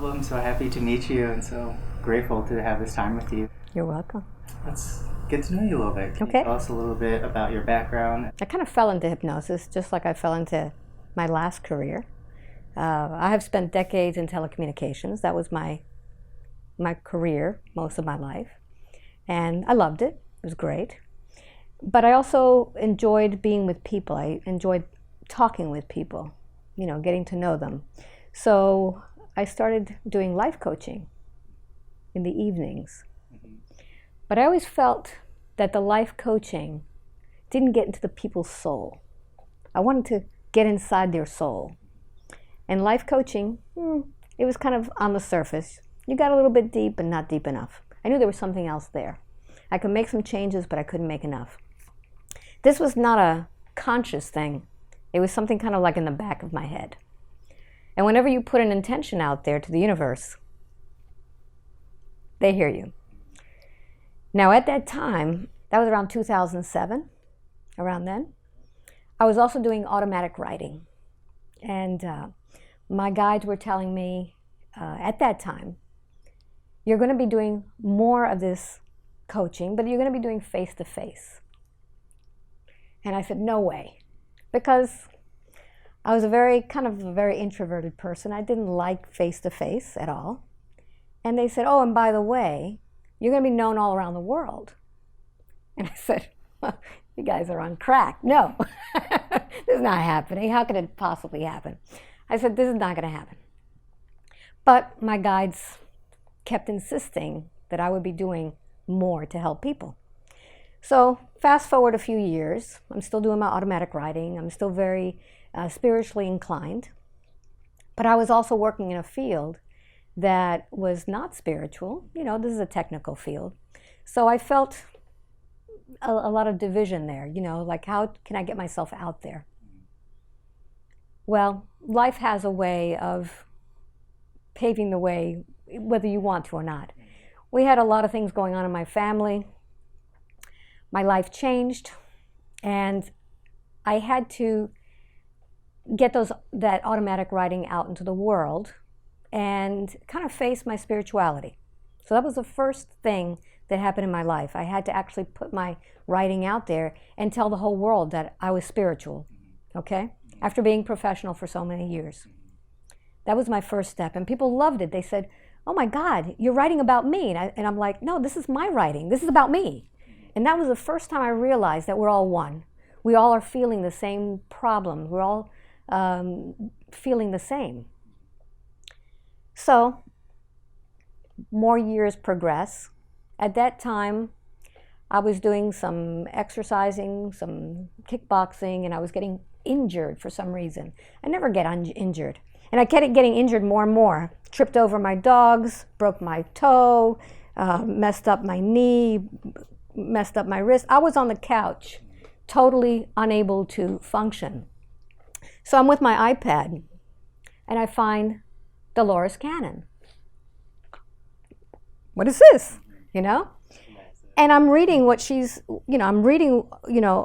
Alba. I'm so happy to meet you and so grateful to have this time with you. You're welcome. Let's get to know you a little bit. Can you tell us a little bit about your background? I kind of fell into hypnosis just like I fell into my last career. I have spent decades in telecommunications. That was my career most of my life. And I loved it. It was great. But I also enjoyed being with people. I enjoyed talking with people, you know, getting to know them. So I started doing life coaching in the evenings. But I always felt that the life coaching didn't get into the people's soul. I wanted to get inside their soul. And life coaching, it was kind of on the surface. You got a little bit deep, but not deep enough. I knew there was something else there. I could make some changes, but I couldn't make enough. This was not a conscious thing. It was something kind of like in the back of my head. And whenever you put an intention out there to the universe, they hear you. Now at that time, that was around 2007, around then, I was also doing automatic writing. And my guides were telling me at that time, you're going to be doing more of this coaching, but you're going to be doing face-to-face. And I said, no way. Because I was a very introverted person. I didn't like face-to-face at all. And they said, oh, and by the way, you're going to be known all around the world. And I said, well, you guys are on crack. No, this is not happening. How could it possibly happen? I said, this is not going to happen. But my guides kept insisting that I would be doing more to help people. So fast forward a few years, I'm still doing my automatic writing. I'm still very spiritually inclined. But I was also working in a field that was not spiritual. You know, this is a technical field. So I felt a lot of division there, you know, like how can I get myself out there? Well, life has a way of paving the way, whether you want to or not. We had a lot of things going on in my family. My life changed, and I had to get that automatic writing out into the world and kind of face my spirituality. So that was the first thing that happened in my life. I had to actually put my writing out there and tell the whole world that I was spiritual, okay? After being professional for so many years. That was my first step, and people loved it. They said, oh my God, you're writing about me. And I'm like, no, this is my writing. This is about me. And that was the first time I realized that we're all one. We all are feeling the same problem. We're all feeling the same. So, more years progress. At that time, I was doing some exercising, some kickboxing, and I was getting injured for some reason. I never get injured. And I kept getting injured more and more. Tripped over my dogs, broke my toe, messed up my knee, messed up my wrist. I was on the couch, totally unable to function. So I'm with my iPad, and I find Dolores Cannon. What is this? You know? And I'm reading what she's, I'm reading,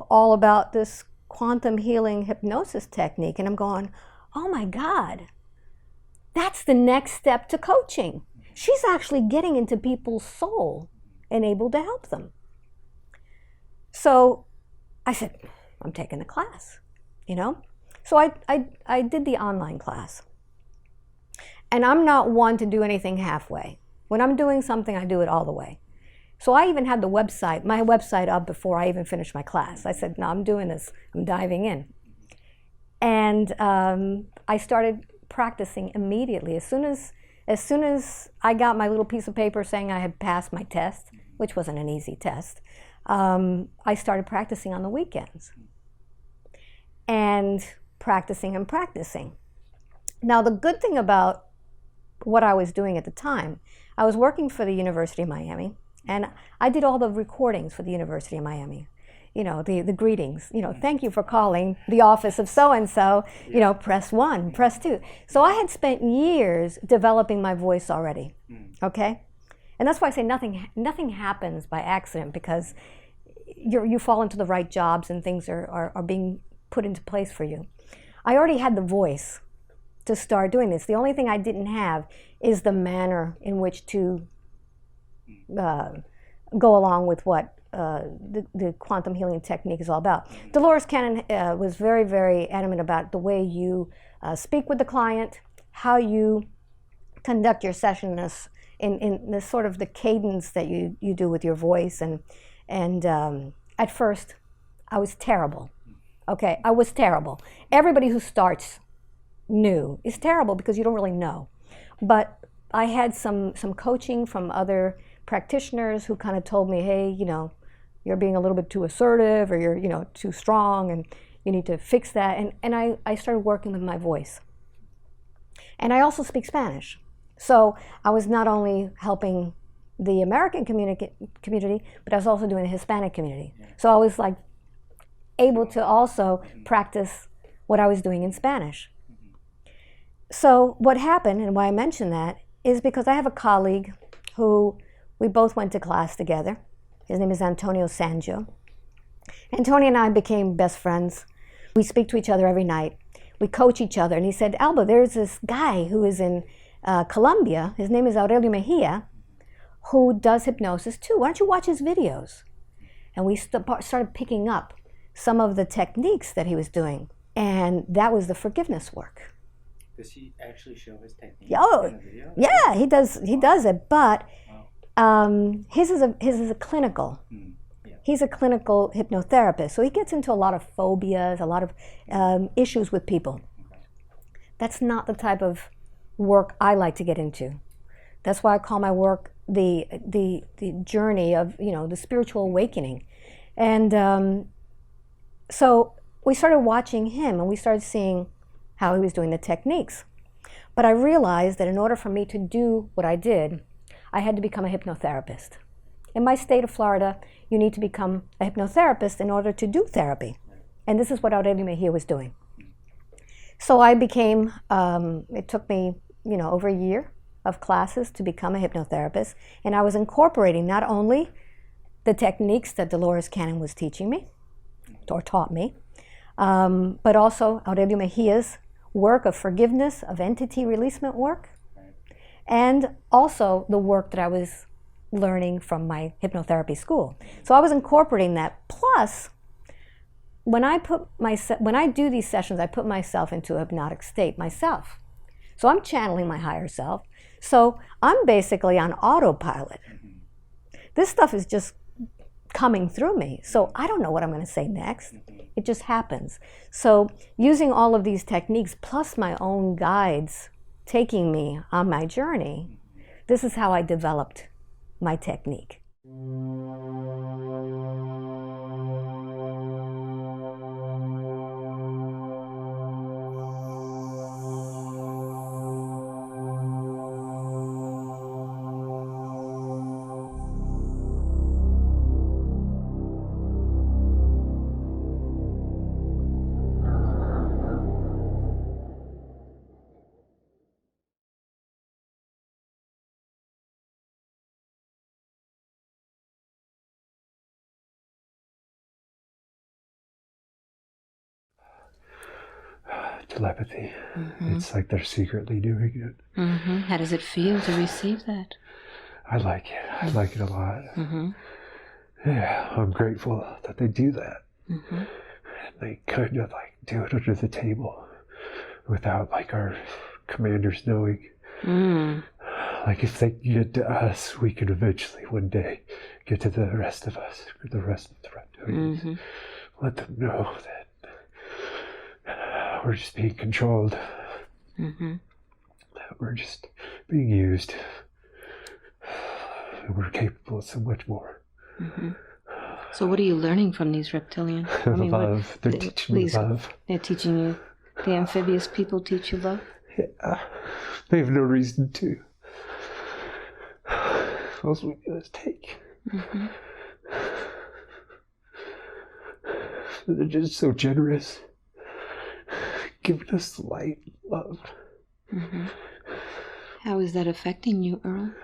all about this quantum healing hypnosis technique, and I'm going, oh my God, that's the next step to coaching. She's actually getting into people's soul and able to help them. So I said, I'm taking the class, So I did the online class. And I'm not one to do anything halfway. When I'm doing something, I do it all the way. So I even had my website up before I even finished my class. I said, no, I'm doing this. I'm diving in. And I started practicing immediately. As soon as I got my little piece of paper saying I had passed my test, which wasn't an easy test, I started practicing on the weekends. And practicing. Now, the good thing about what I was doing at the time, I was working for the University of Miami, and I did all the recordings for the University of Miami. The greetings, thank you for calling the office of so-and-so, press 1, press 2. So I had spent years developing my voice already, okay? And that's why I say nothing happens by accident, because you fall into the right jobs and things are being put into place for you. I already had the voice, to start doing this. The only thing I didn't have is the manner in which to go along with what the quantum healing technique is all about. Dolores Cannon was very, very adamant about the way you speak with the client, how you conduct your session in the sort of the cadence that you do with your voice. And at first, I was terrible. Okay, I was terrible. Everybody who starts new is terrible because you don't really know. But I had some coaching from other practitioners who kind of told me, hey, you know, you're being a little bit too assertive, or you're, you know, too strong, and you need to fix that. And I started working with my voice. And I also speak Spanish. So I was not only helping the American community, but I was also doing the Hispanic community. So I was like able to also practice what I was doing in Spanish. So what happened, and why I mention that, is because I have a colleague who we both went to class together. His name is Antonio Sangio. Antonio and I became best friends. We speak to each other every night. We coach each other. And he said, Alba, there's this guy who is in Colombia. His name is Aurelio Meijia, who does hypnosis too. Why don't you watch his videos? And we started picking up some of the techniques that he was doing. And that was the forgiveness work. Does he actually show his technique in the video? Yeah, he does it, but his is a clinical. Yeah. He's a clinical hypnotherapist, so he gets into a lot of phobias, a lot of issues with people. Okay. That's not the type of work I like to get into. That's why I call my work the journey of, you know, the spiritual awakening. And so we started watching him, and we started seeing how he was doing the techniques. But I realized that in order for me to do what I did, I had to become a hypnotherapist. In my state of Florida, you need to become a hypnotherapist in order to do therapy. And this is what Aurelio Meijia was doing. So I became, it took me, you know, over a year of classes to become a hypnotherapist. And I was incorporating not only the techniques that Dolores Cannon was teaching me, or taught me, but also Aurelio Meijia's work of forgiveness, of entity releasement work, and also the work that I was learning from my hypnotherapy school. So I was incorporating that. Plus, when I do these sessions, I put myself into a hypnotic state myself. So I'm channeling my higher self. So I'm basically on autopilot. This stuff is just coming through me. So I don't know what I'm going to say next. It just happens. So using all of these techniques, plus my own guides taking me on my journey, this is how I developed my technique. Telepathy. It's like they're secretly doing it. How does it feel to receive that? I like it. I like it a lot. Yeah, I'm grateful that they do that. And they kind of like do it under the table without like our commanders knowing. Like if they get to us, we can eventually one day get to the rest of us, or the rest of the reptilians. Let them know that we're just being controlled. That we're just being used. And we're capable of so much more. So what are you learning from these reptilians? Love. They're teaching me love. They're teaching you. The amphibious people teach you love? Yeah. They have no reason to. All we do is take. They're just so generous. Giving us light, love. How is that affecting you, Earl?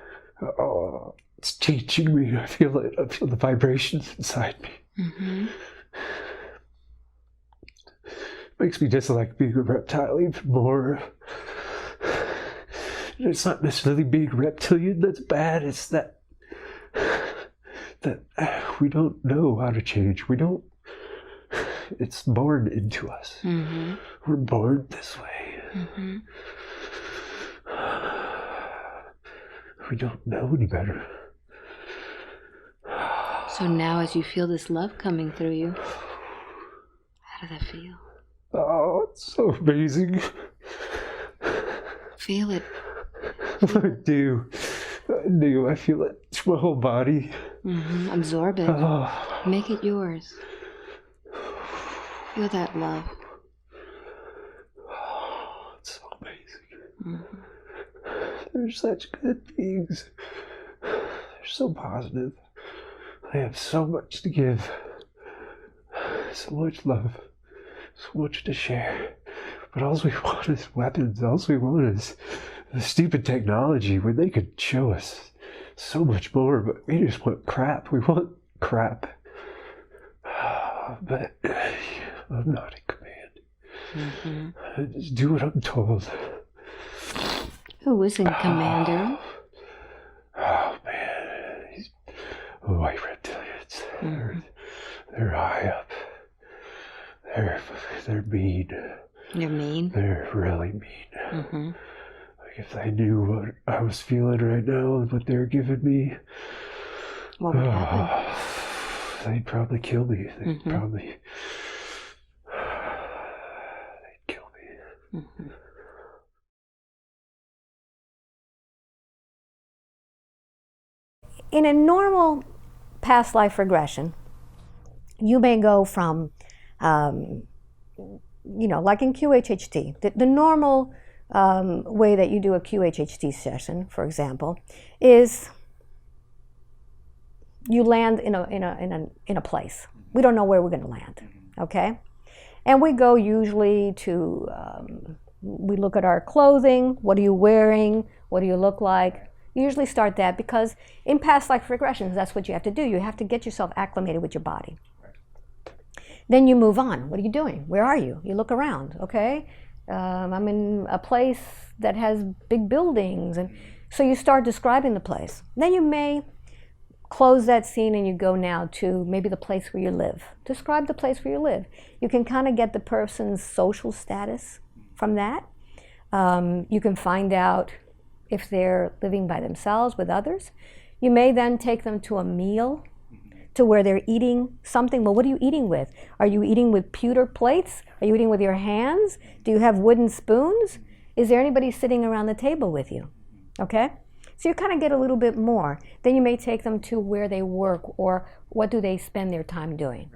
Oh, it's changing me. I feel it. I feel the vibrations inside me. makes me dislike being a reptile even more. It's not necessarily being reptilian that's bad, it's that we don't know how to change. We don't, it's born into us. Mm-hmm. We're born this way. Mm-hmm. We don't know any better. So now as you feel this love coming through you, how does that feel? Oh, it's so amazing. Feel it. I do. I feel it through my whole body. Mm-hmm. Absorb it. Oh. Make it yours. Feel that love. Oh, it's so amazing. Mm-hmm. They're such good things. They're so positive. I have so much to give. So much love. So much to share. But all we want is weapons. All we want is the stupid technology when they could show us so much more, but we just want crap. We want crap. But I'm not in command. Mm-hmm. I just do what I'm told. Who is in command, Earl? Oh, man. These white reptilians. Mm-hmm. They're high up. They're mean. They're mean? They're really mean. Mm-hmm. If they knew what I was feeling right now and what they're giving me, what would happen? They'd probably kill me. They'd kill me. Mm-hmm. In a normal past life regression, you may go from, like in QHHT, the normal way that you do a QHHT session, for example, is you land in a place. We don't know where we're going to land, okay? And we go usually to, we look at our clothing. What are you wearing? What do you look like? You usually start that because in past life regressions, that's what you have to do. You have to get yourself acclimated with your body. Then you move on. What are you doing? Where are you? You look around, okay? I'm in a place that has big buildings, and so you start describing the place. Then you may close that scene and you go now to maybe the place where you live. Describe the place where you live. You can kind of get the person's social status from that. You can find out if they're living by themselves with others. You may then take them to a meal, to where they're eating something. Well, what are you eating with? Are you eating with pewter plates? Are you eating with your hands? Do you have wooden spoons? Is there anybody sitting around the table with you? Okay? So you kind of get a little bit more. Then you may take them to where they work or what do they spend their time doing.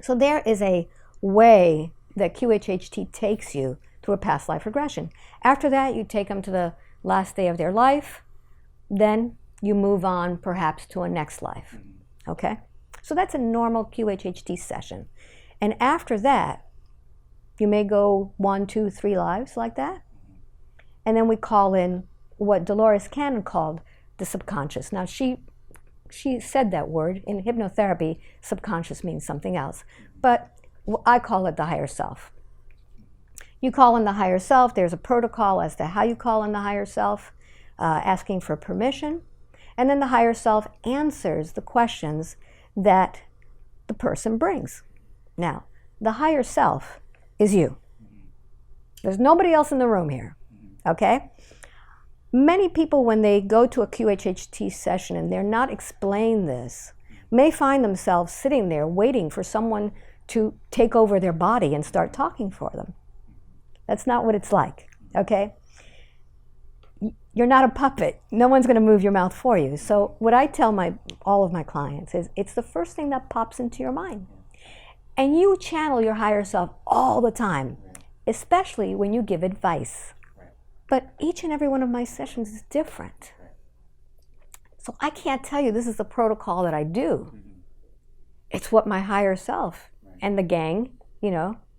So there is a way that QHHT takes you through a past life regression. After that, you take them to the last day of their life. Then you move on perhaps to a next life. Okay? So that's a normal QHHT session. And after that, you may go 1, 2, 3 lives like that. And then we call in what Dolores Cannon called the subconscious. Now, she said that word. In hypnotherapy, subconscious means something else. But I call it the higher self. You call in the higher self. There's a protocol as to how you call in the higher self, asking for permission. And then the higher self answers the questions that the person brings. Now, the higher self is you. There's nobody else in the room here, okay? Many people, when they go to a QHHT session and they're not explained this, may find themselves sitting there waiting for someone to take over their body and start talking for them. That's not what it's like, okay? You're not a puppet. No one's going to move your mouth for you. So what I tell all of my clients is it's the first thing that pops into your mind. And you channel your higher self all the time, especially when you give advice. But each and every one of my sessions is different. So I can't tell you this is the protocol that I do. It's what my higher self and the gang,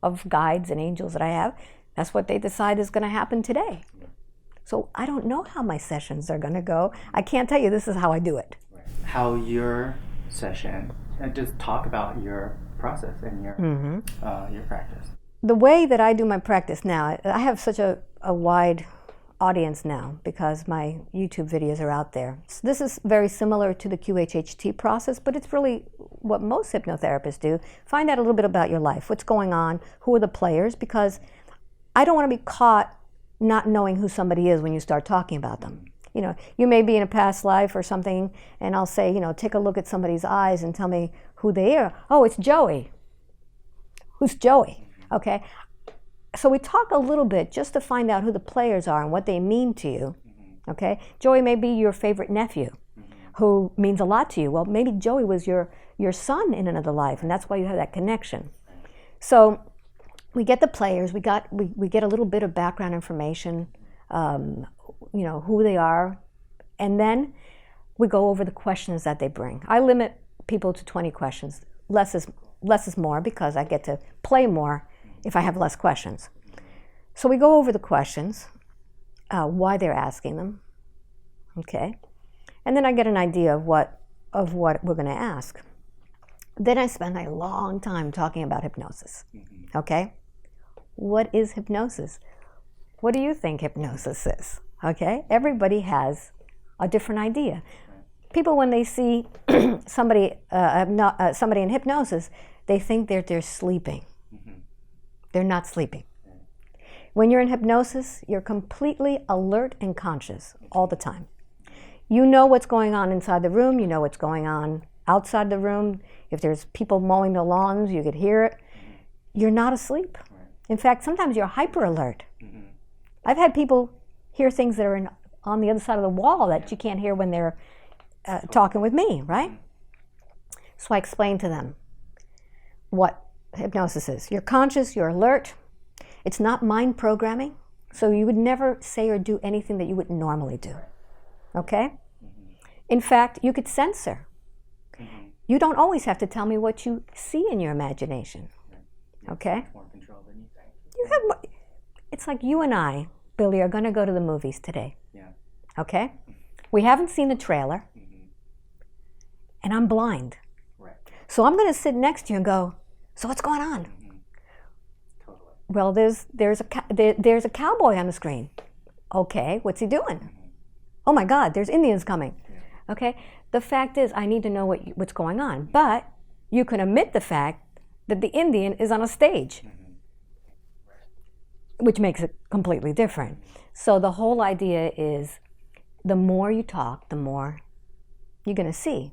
of guides and angels that I have, that's what they decide is going to happen today. So I don't know how my sessions are going to go. I can't tell you this is how I do it. How your session, and just talk about your process and your practice. the way that I do my practice now, I have such a wide audience now because my YouTube videos are out there. So this is very similar to the QHHT process, but it's really what most hypnotherapists do. Find out a little bit about your life, what's going on, who are the players, because I don't want to be caught not knowing who somebody is when you start talking about them. You know, you may be in a past life or something, and I'll say, you know, take a look at somebody's eyes and tell me who they are. Oh, it's Joey. Who's Joey? Okay. So we talk a little bit just to find out who the players are and what they mean to you. Okay. Joey may be your favorite nephew who means a lot to you. Well, maybe Joey was your son in another life, and that's why you have that connection. So we get the players, we get a little bit of background information, you know, who they are, and then we go over the questions that they bring. I limit people to 20 questions. Less is more because I get to play more if I have less questions. So we go over the questions, why they're asking them, okay? And then I get an idea of what we're going to ask. Then I spend a long time talking about hypnosis, okay? What is hypnosis? What do you think hypnosis is? Okay? Everybody has a different idea. People, when they see somebody in hypnosis, they think they're sleeping. They're not sleeping. When you're in hypnosis, you're completely alert and conscious all the time. You know what's going on inside the room. You know what's going on outside the room. If there's people mowing the lawns, you could hear it. You're not asleep. In fact, sometimes you're hyper alert. I've had people hear things that are on the other side of the wall that you can't hear when they're talking with me, right? So I explain to them what hypnosis is. You're conscious, you're alert. It's not mind programming, so you would never say or do anything that you wouldn't normally do, okay? In fact, you could censor. You don't always have to tell me what you see in your imagination, okay? More control than you think. You have more, it's like you and I, Billy, are going to go to the movies today, okay? We haven't seen the trailer, and I'm blind. Right. So I'm going to sit next to you and go, so what's going on? Totally. Well, there's a cowboy on the screen. Okay, what's he doing? Oh my God, there's Indians coming. Okay, the fact is I need to know what's going on, but you can omit the fact that the Indian is on a stage, which makes it completely different. So the whole idea is the more you talk, the more you're going to see.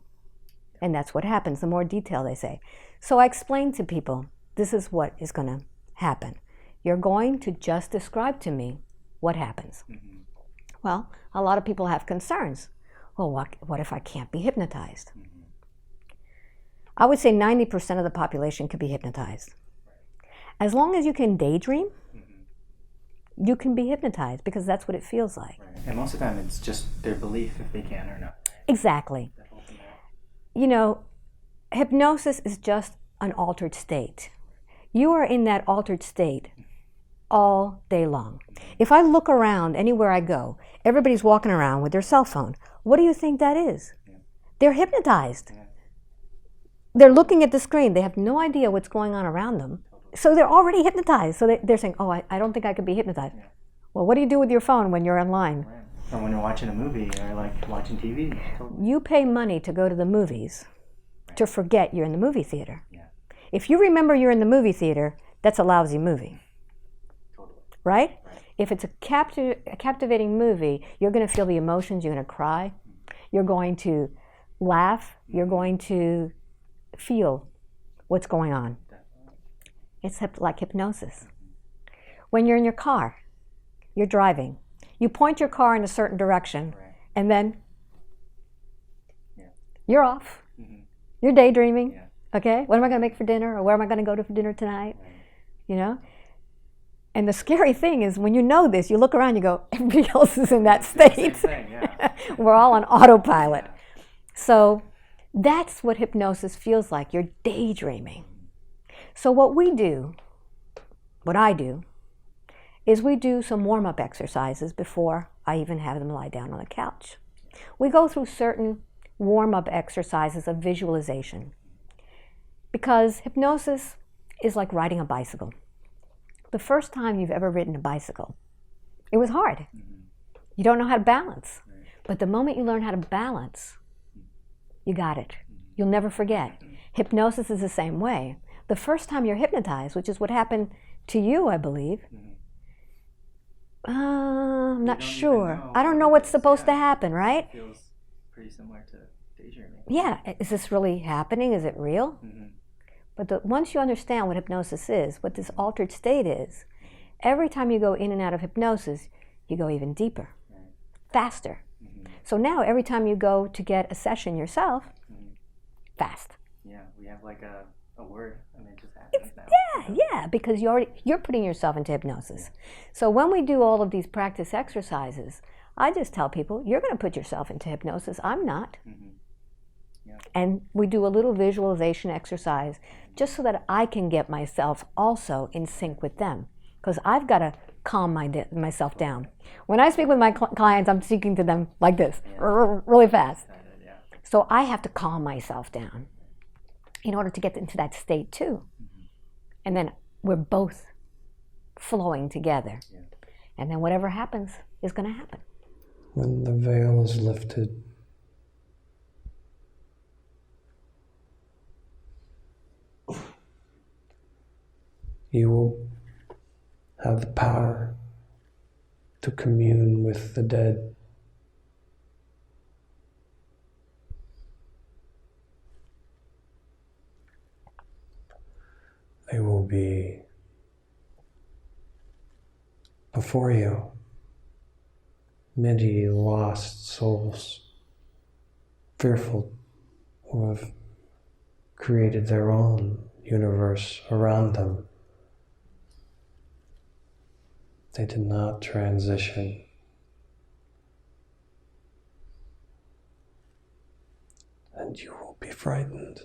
And that's what happens, the more detail they say. So I explain to people, this is what is going to happen. You're going to just describe to me what happens. Well, a lot of people have concerns. Well, what if I can't be hypnotized? I would say 90% of the population can be hypnotized. As long as you can daydream, you can be hypnotized because that's what it feels like. Right. And most of the time it's just their belief if they can or not. Exactly. You know, hypnosis is just an altered state. You are in that altered state all day long. If I look around anywhere I go, everybody's walking around with their cell phone. What do you think that is? They're hypnotized. They're looking at the screen. They have no idea what's going on around them. So they're already hypnotized. So they're saying, oh, I don't think I could be hypnotized. Well, what do you do with your phone when you're online? Right. Or when you're watching a movie or like watching TV. You pay money to go to the movies to forget you're in the movie theater. If you remember you're in the movie theater, that's a lousy movie. Right? If it's a captivating movie, you're going to feel the emotions, you're going to cry, you're going to laugh, you're going to feel what's going on. It's like hypnosis. When you're in your car, you're driving, you point your car in a certain direction, and then you're off. You're daydreaming. Okay? What am I going to make for dinner? Or where am I going to go to for dinner tonight? You know? And the scary thing is when you know this, you look around, you go, everybody else is in that state. Same thing, We're all on autopilot. So that's what hypnosis feels like. You're daydreaming. So what I do, is we do some warm-up exercises before I even have them lie down on the couch. We go through certain warm-up exercises of visualization because hypnosis is like riding a bicycle. the first time you've ever ridden a bicycle, it was hard. You don't know how to balance. But the moment you learn how to balance, you got it. You'll never forget. Hypnosis is the same way. The first time you're hypnotized, which is what happened to you, I believe, I'm not sure. I don't know what's supposed to happen, right? It feels pretty similar to daydreaming. Yeah, is this really happening? Is it real? But once you understand what hypnosis is, what this altered state is, every time you go in and out of hypnosis, you go even deeper, faster. So now every time you go to get a session yourself, fast. Yeah, we have like a word, and it just happens now. Yeah, because you're putting yourself into hypnosis. So when we do all of these practice exercises, I just tell people, you're going to put yourself into hypnosis. I'm not. And we do a little visualization exercise just so that I can get myself also in sync with them. Because I've got to calm myself down. When I speak with my clients, I'm speaking to them like this, really fast. So I have to calm myself down in order to get into that state too. And then we're both flowing together. And then whatever happens is going to happen. When the veil is lifted, you will have the power to commune with the dead. They will be before you, many lost souls, fearful, who have created their own universe around them. They did not transition. And you will be frightened.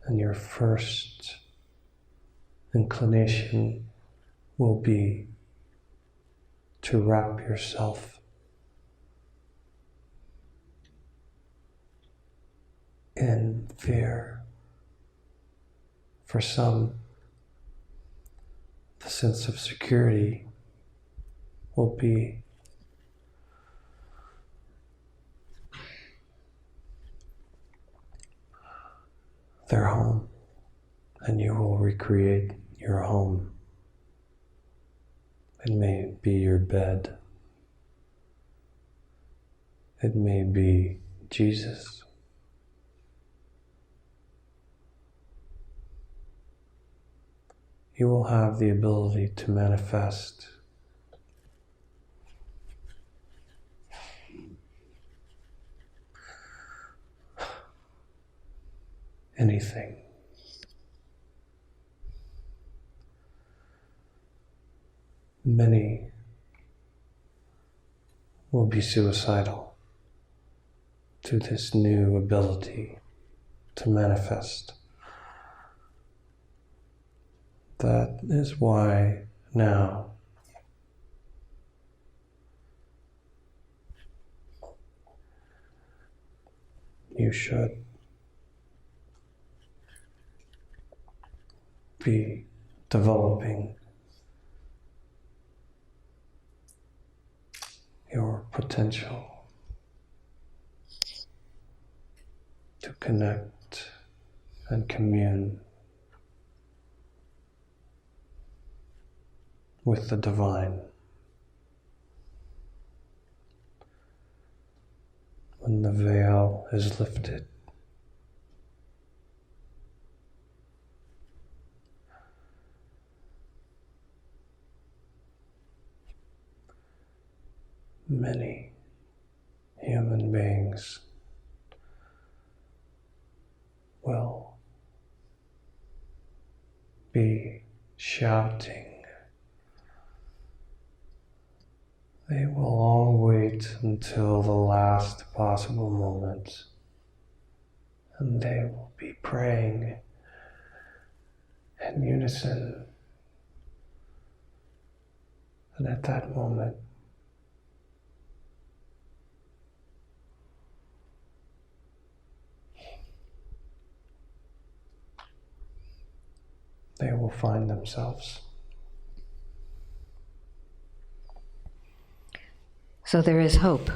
And your first inclination will be to wrap yourself in fear. For some, the sense of security will be their home, and you will recreate your home. It may be your bed. It may be Jesus. You will have the ability to manifest anything. Many will be suicidal to this new ability to manifest. That is why now you should be developing your potential to connect and commune with the divine. When the veil is lifted, many human beings will be shouting. They will all wait until the last possible moment, and they will be praying in unison. And at that moment, they will find themselves. So there is hope.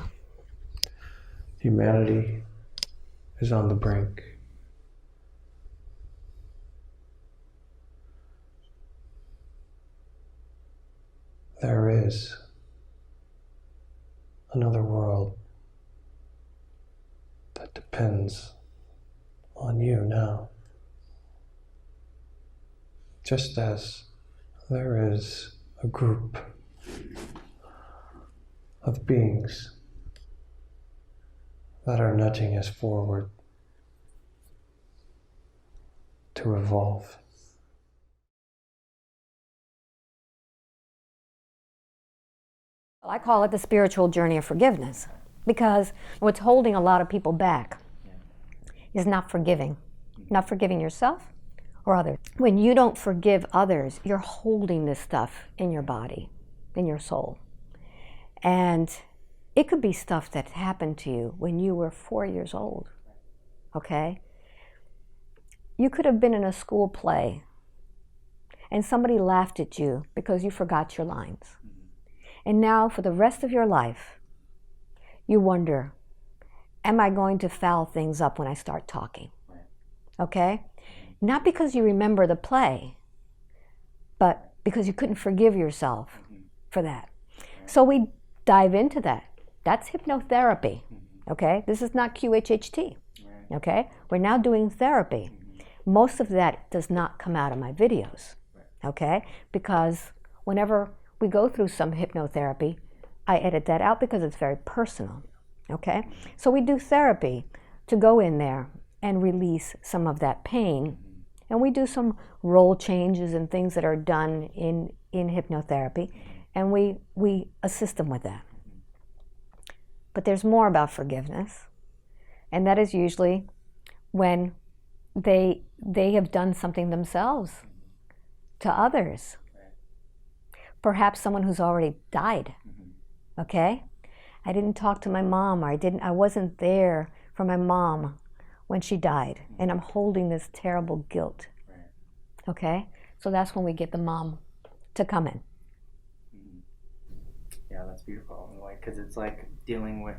Humanity is on the brink. There is another world that depends on you now. Just as there is a group of beings that are nudging us forward to evolve. I call it the spiritual journey of forgiveness, because what's holding a lot of people back is not forgiving yourself or others. When you don't forgive others, you're holding this stuff in your body, in your soul. And it could be stuff that happened to you when you were 4 years old, okay? You could have been in a school play and somebody laughed at you because you forgot your lines. And now for the rest of your life, you wonder, am I going to foul things up when I start talking? Okay? Not because you remember the play, but because you couldn't forgive yourself for that. So we dive into that. That's hypnotherapy. Okay? This is not QHHT. Okay? We're now doing therapy. Most of that does not come out of my videos. Okay? Because whenever we go through some hypnotherapy, I edit that out because it's very personal, okay? So we do therapy to go in there and release some of that pain, and we do some role changes and things that are done in hypnotherapy, and we assist them with that. But there's more about forgiveness, and that is usually when they have done something themselves to others. Perhaps someone who's already died, okay? I didn't talk to my mom, or I wasn't there for my mom when she died, and I'm holding this terrible guilt, okay? So that's when we get the mom to come in. Yeah, that's beautiful, because it's like dealing with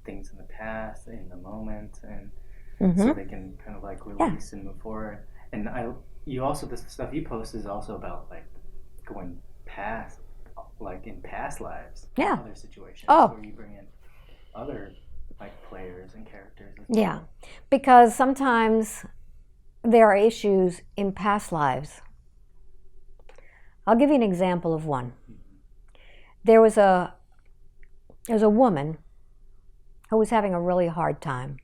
things in the past, in the moment, and so they can kind of like release and move forward. And you also, the stuff you post is also about like going past, like in past lives, other situations where you bring in other like players and characters as well. Yeah, because sometimes there are issues in past lives. I'll give you an example of one. There was a woman who was having a really hard time,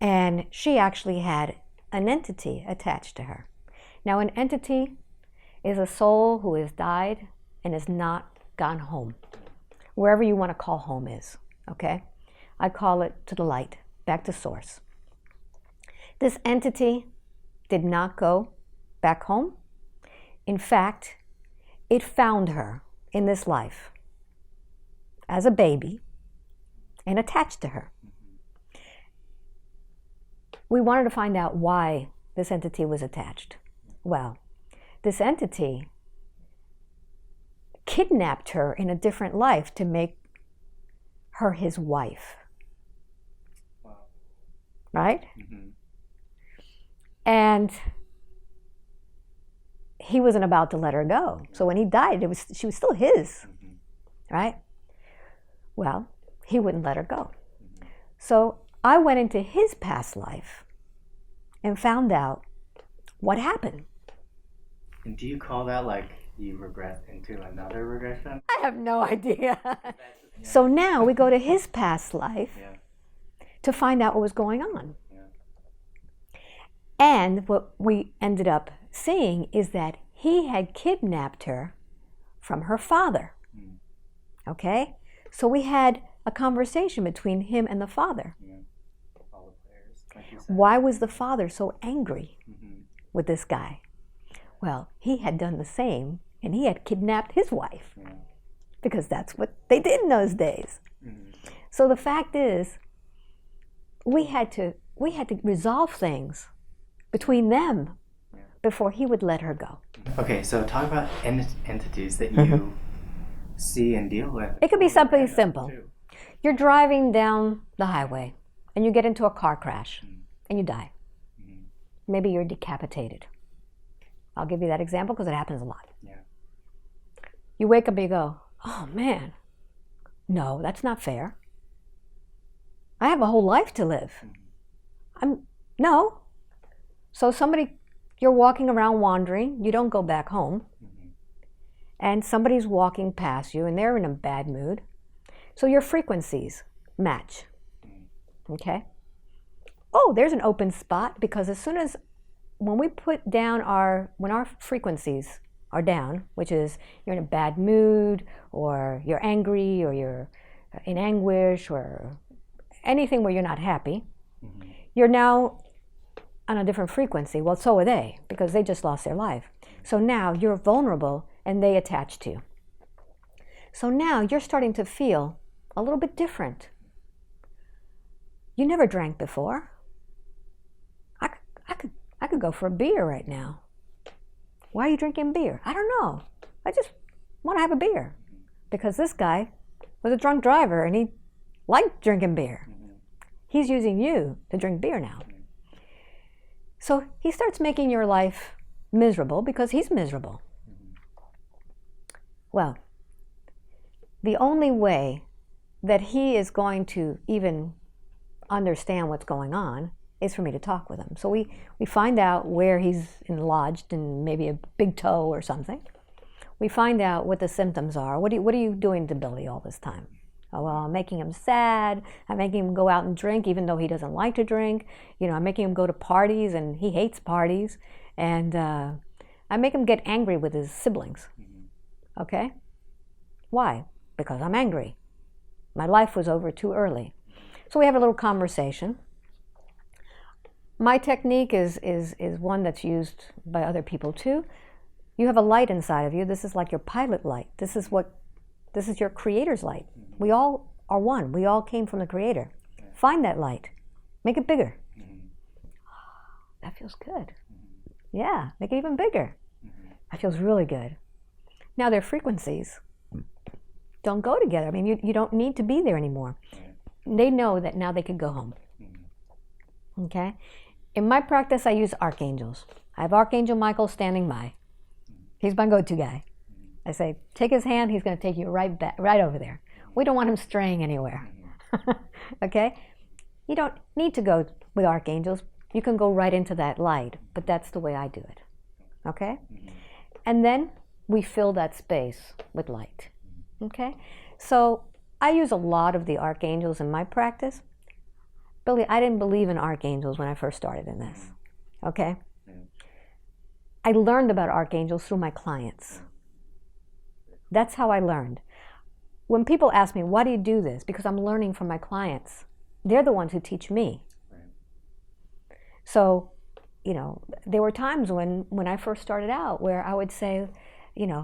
and she actually had an entity attached to her. Now, an entity is a soul who has died and has not gone home, wherever you want to call home is, okay? I call it to the light, back to source. This entity did not go back home. In fact, it found her in this life as a baby and attached to her. We wanted to find out why this entity was attached. Well, this entity kidnapped her in a different life to make her his wife. Wow. Right? And he wasn't about to let her go. So when he died, she was still his. Right? Well, he wouldn't let her go. So I went into his past life and found out what happened. And do you call that like you regress into another regression? I have no idea. So now we go to his past life to find out what was going on. And what we ended up seeing is that he had kidnapped her from her father. Okay? So we had a conversation between him and the father. All the players, like you said. Why was the father so angry with this guy? Well, he had done the same, and he had kidnapped his wife, because that's what they did in those days. So the fact is, we had to resolve things between them before he would let her go. Okay, so talk about entities that you see and deal with. It could be something simple. You're driving down the highway and you get into a car crash and you die. Maybe you're decapitated. I'll give you that example because it happens a lot. Yeah. You wake up and you go, oh man, no, that's not fair. I have a whole life to live. No. So you're walking around wandering, you don't go back home, and somebody's walking past you and they're in a bad mood. So your frequencies match. Okay? Oh, there's an open spot, because when we put down when our frequencies are down, which is you're in a bad mood, or you're angry, or you're in anguish, or anything where you're not happy, you're now on a different frequency. Well, so are they, because they just lost their life. So now you're vulnerable and they attach to you. So now you're starting to feel a little bit different. You never drank before. I could go for a beer right now. Why are you drinking beer? I don't know. I just want to have a beer. Because this guy was a drunk driver and he liked drinking beer. He's using you to drink beer now. So he starts making your life miserable because he's miserable. Well, the only way that he is going to even understand what's going on is for me to talk with him. So we find out where he's lodged in maybe a big toe or something. We find out what the symptoms are. What are you doing to Billy all this time? Oh, well, I'm making him sad. I'm making him go out and drink even though he doesn't like to drink. I'm making him go to parties and he hates parties. And I make him get angry with his siblings. Okay? Why? Because I'm angry. My life was over too early. So we have a little conversation. My technique is one that's used by other people too. You have a light inside of you. This is like your pilot light. This is your creator's light. We all are one. We all came from the creator. Find that light. Make it bigger. That feels good. Yeah, make it even bigger. That feels really good. Now their frequencies don't go together. I mean, you don't need to be there anymore. They know that now they could go home. Okay? In my practice, I use archangels. I have Archangel Michael standing by. He's my go-to guy. I say, take his hand, he's going to take you right over there. We don't want him straying anywhere. Okay? You don't need to go with archangels. You can go right into that light, but that's the way I do it. Okay? And then we fill that space with light. Okay? So I use a lot of the archangels in my practice. Billy, I didn't believe in archangels when I first started in this. Okay? I learned about archangels through my clients. That's how I learned. When people ask me, why do you do this? Because I'm learning from my clients. They're the ones who teach me. So, there were times when I first started out where I would say,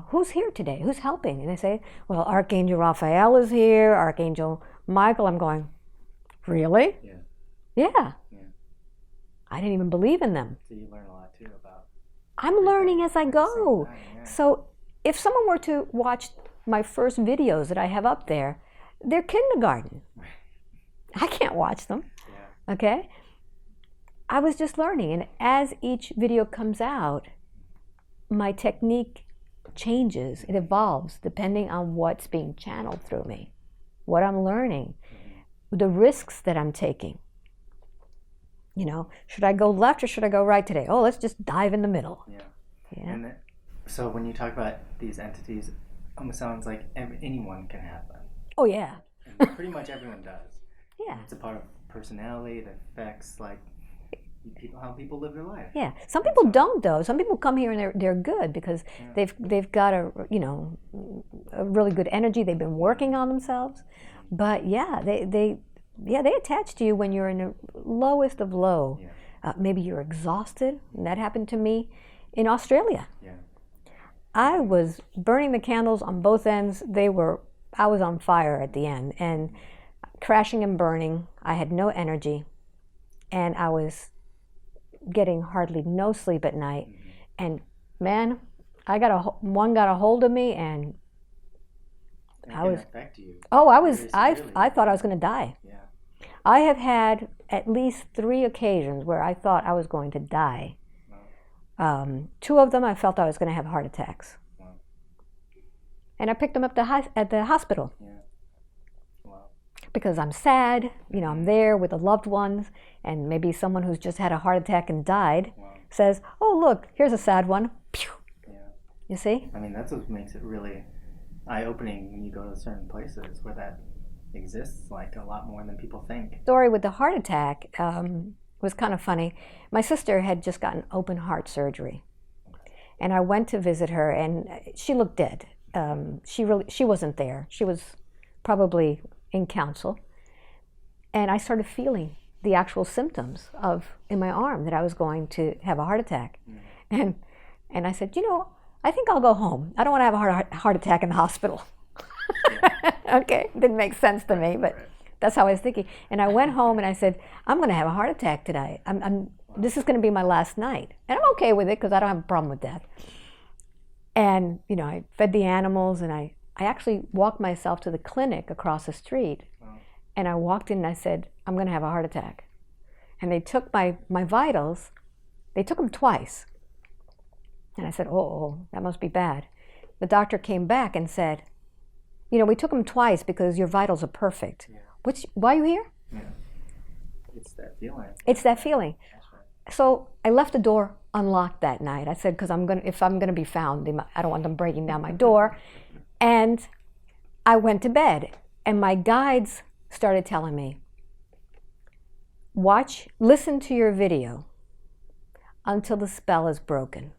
who's here today? Who's helping? And they say, well, Archangel Raphael is here, Archangel Michael. I'm going, really? Yeah. I didn't even believe in them. So you learn a lot too about... I'm learning as I go. So if someone were to watch my first videos that I have up there, they're kindergarten. I can't watch them. Okay? I was just learning, and as each video comes out, my technique changes, it evolves depending on what's being channeled through me, what I'm learning, the risks that I'm taking. Should I go left or should I go right today? Oh, let's just dive in the middle. Yeah. And so when you talk about these entities, it almost sounds like anyone can have them. Oh, yeah. And pretty much everyone does. Yeah. It's a part of personality that affects how people live their life. Yeah. Some people don't, though. Some people come here and they're good because they've got a really good energy. They've been working on themselves. But yeah, they attach to you when you're in the lowest of low. Maybe you're exhausted, and that happened to me in Australia. I was burning the candles on both ends. I was on fire at the end, and crashing and burning. I had no energy, and I was getting hardly no sleep at night, And man, one got a hold of me, and I was. Affect you. Oh, I thought I was going to die. Yeah. I have had at least 3 occasions where I thought I was going to die. Wow. 2 of them I felt I was going to have heart attacks. Wow. And I picked them up at the hospital. Yeah. Wow. Because I'm sad, I'm there with the loved ones, and maybe someone who's just had a heart attack and died says, "Oh, look, here's a sad one." Pew. Yeah. You see? I mean, that's what makes it really eye-opening when you go to certain places where that exists, like a lot more than people think. The story with the heart attack was kind of funny. My sister had just gotten open heart surgery, and I went to visit her, and she looked dead. She wasn't there. She was probably in counsel, and I started feeling the actual symptoms in my arm that I was going to have a heart attack, and I said, I think I'll go home. I don't want to have a heart attack in the hospital. Okay, didn't make sense to me, but that's how I was thinking. And I went home and I said, I'm going to have a heart attack today. This is going to be my last night. And I'm okay with it because I don't have a problem with death. And, I fed the animals, and I actually walked myself to the clinic across the street. And I walked in and I said, I'm going to have a heart attack. And they took my vitals. They took them twice. And I said, oh, that must be bad. The doctor came back and said, we took them twice because your vitals are perfect. Yeah. Why are you here? Yeah. It's that feeling. It's that feeling. That's right. So I left the door unlocked that night. I said, because if I'm going to be found, I don't want them breaking down my door. And I went to bed. And my guides started telling me, listen to your video until the spell is broken.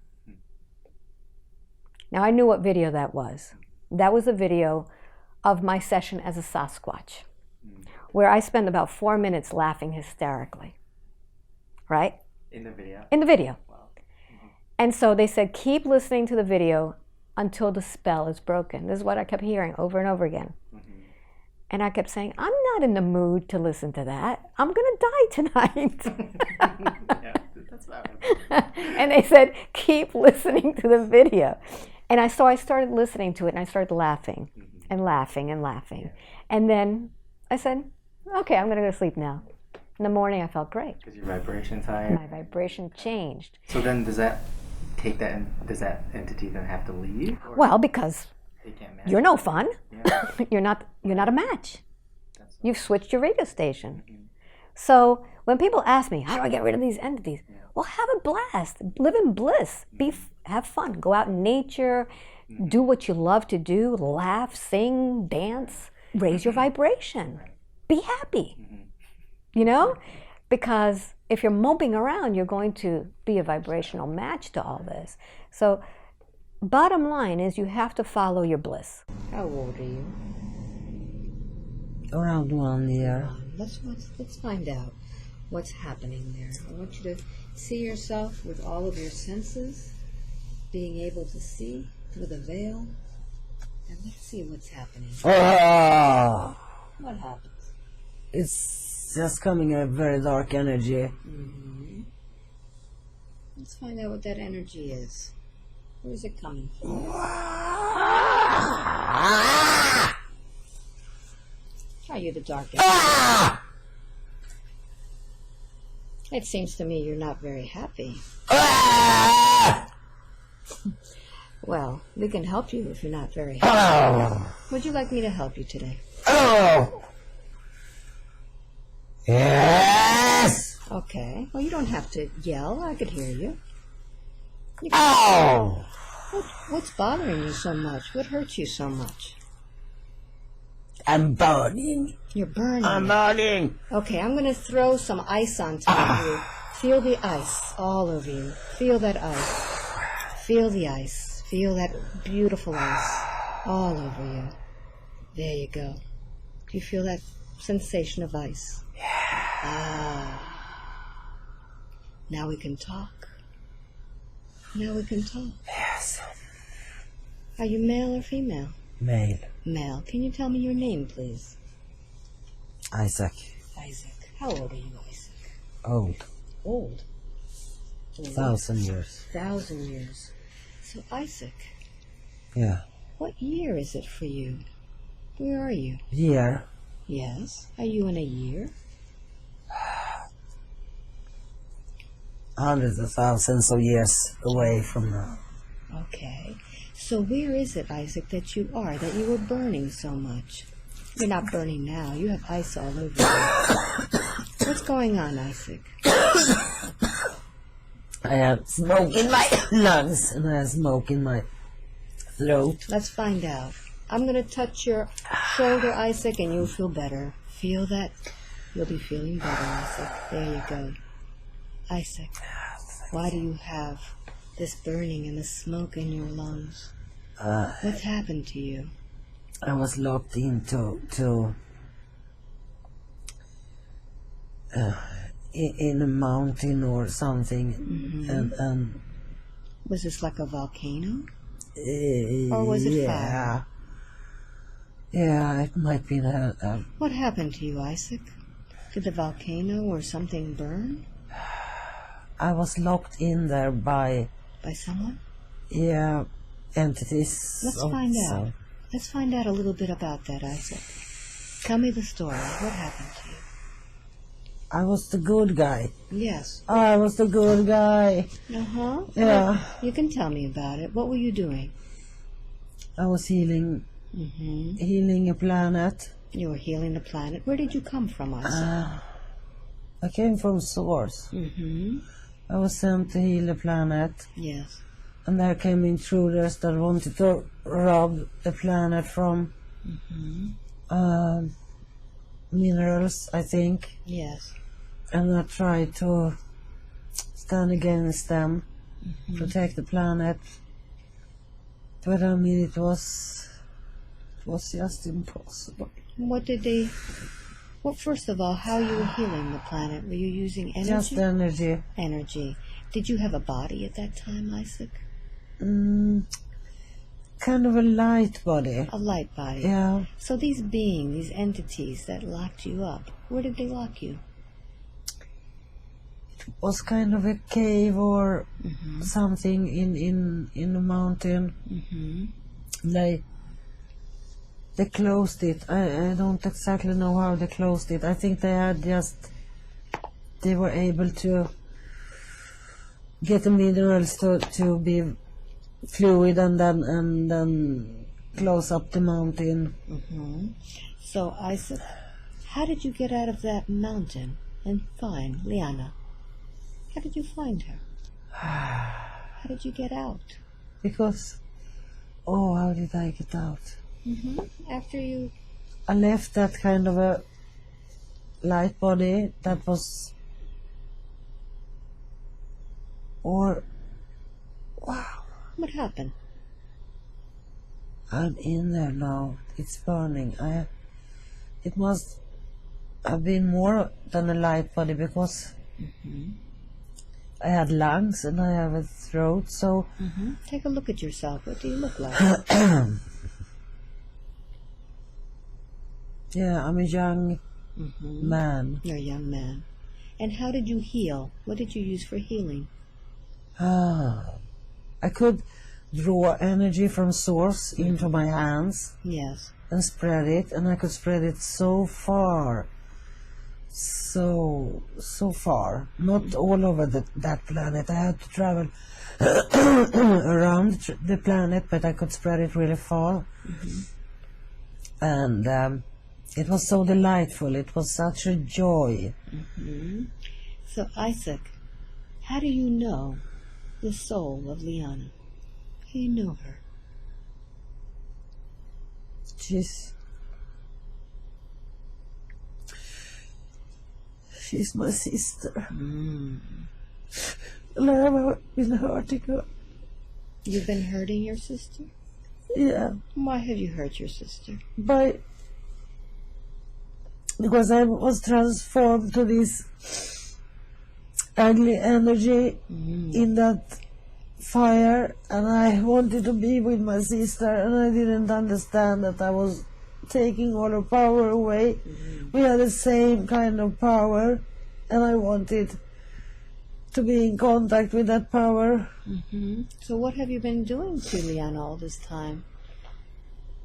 Now, I knew what video that was. That was a video of my session as a Sasquatch, where I spent about 4 minutes laughing hysterically. Right? In the video? In the video. Wow. Mm-hmm. And so they said, keep listening to the video until the spell is broken. This is what I kept hearing over and over again. Mm-hmm. And I kept saying, I'm not in the mood to listen to that. I'm going to die tonight. Yeah, that's valid. And they said, keep listening to the video. And I started listening to it, and I started laughing and laughing and laughing. Yeah. And then I said, okay, I'm going to go to sleep now. In the morning, I felt great. Because your vibration's higher? My vibration changed. So then does that entity then have to leave? Well, because you're no fun. Yeah. You're not a match. You've switched your radio station. Mm-hmm. So when people ask me, how do I get rid of these entities? Yeah. Well, have a blast. Live in bliss. Have fun. Go out in nature. Mm-hmm. Do what you love to do. Laugh, sing, dance. Raise your vibration. Be happy. Mm-hmm. Because if you're moping around, you're going to be a vibrational match to all this. So bottom line is you have to follow your bliss. How old are you? Around 1 year. Let's find out what's happening there. I want you to see yourself with all of your senses, being able to see through the veil, and let's see what's happening. What happens? It's just coming a very dark energy. Mm-hmm. Let's find out what that energy is. Where is it coming from? Are you the dark energy? It seems to me you're not very happy. Well, we can help you if you're not very happy. Would you like me to help you today? Yes. Okay. Well, you don't have to yell. I could hear you. What's bothering you so much? What hurts you so much? I'm burning. You're burning. I'm burning. Okay, I'm going to throw some ice on top of you. Feel the ice all over you. Feel that ice. Feel the ice. Feel that beautiful ice all over you. There you go. Do you feel that sensation of ice? Yeah. Now we can talk. Now we can talk. Yes. Are you male or female? Male. Male. Can you tell me your name, please? Isaac. Isaac. How old are you, Isaac? Old. Old? 1,000 years. 1,000 years. So Isaac, Yeah. what year is it for you? Where are you? Year. Yes. Are you in a year? Hundreds of thousands of years away from now. Okay. So where is it, Isaac, that you are, that you were burning so much? You're not burning now. You have ice all over you. What's going on, Isaac? I have smoke in my lungs and I have smoke in my throat. Let's find out. I'm going to touch your shoulder, Isaac, and you'll feel better. Feel that? You'll be feeling better, Isaac. There you go. Isaac, why do you have this burning and this smoke in your lungs? What's happened to you? I was locked into in a mountain or something, and Was this like a volcano? Or was it fire? Yeah, it might be that. What happened to you, Isaac? Did the volcano or something burn? I was locked in there by someone? Entities. Let's find out. Let's find out a little bit about that, Isaac. Tell me the story. What happened to you? I was the good guy. Yes. I was the good guy. Uh-huh. Yeah. You can tell me about it. What were you doing? I was healing a planet. You were healing the planet. Where did you come from, Isaac? I came from Source. I was sent to heal the planet. Yes. And there came intruders that wanted to rob the planet from minerals, I think. Yes. And I tried to stand against them, protect the planet. But I mean, it was just impossible. What did they... Well, first of all, how you were healing the planet? Were you using energy? Just energy. Energy. Did you have a body at that time, Isaac? Kind of a light body. A light body. Yeah. So these beings, these entities that locked you up, where did they lock you? It was kind of a cave or something in the mountain. They closed it. I don't exactly know how they closed it. I think they were able to get the minerals to be fluid and then close up the mountain. So, Isaac, how did you get out of that mountain and find Liana? How did you find her? How did you get out? Because, how did I get out? After you... I left that kind of a light body that was... Wow. What happened? I'm in there now. It's burning. It must have been more than a light body because I had lungs and I have a throat, so... Take a look at yourself. What do you look like? Yeah, I'm a young man. You're a young man. And how did you heal? What did you use for healing? I could draw energy from source into my hands. Yes. And spread it, and I could spread it so far. So far. Not all over that planet. I had to travel around the planet, but I could spread it really far. And it was so delightful. It was such a joy. So, Isaac, how do you know the soul of Liana? How do you know her? She's my sister. And I have been hurting her. You've been hurting your sister? Yeah. Why have you hurt your sister? Because I was transformed to this ugly energy in that fire, and I wanted to be with my sister, and I didn't understand that I was taking all her power away. We had the same kind of power, and I wanted to be in contact with that power. So what have you been doing to Liana all this time?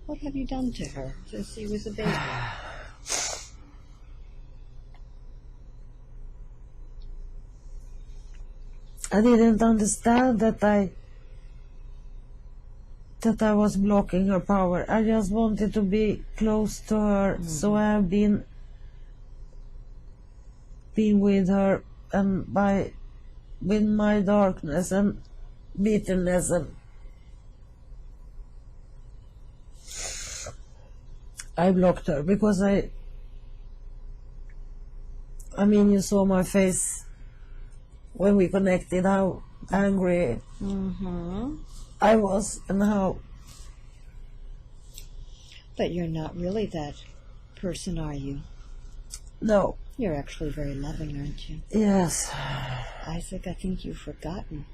What have you done to her since she was a baby? I didn't understand that I was blocking her power. I just wanted to be close to her, so I have been with her, and with my darkness and bitterness, and I blocked her because I mean, you saw my face when we connected, how angry I was and how... But you're not really that person, are you? No. You're actually very loving, aren't you? Yes. Isaac, I think you've forgotten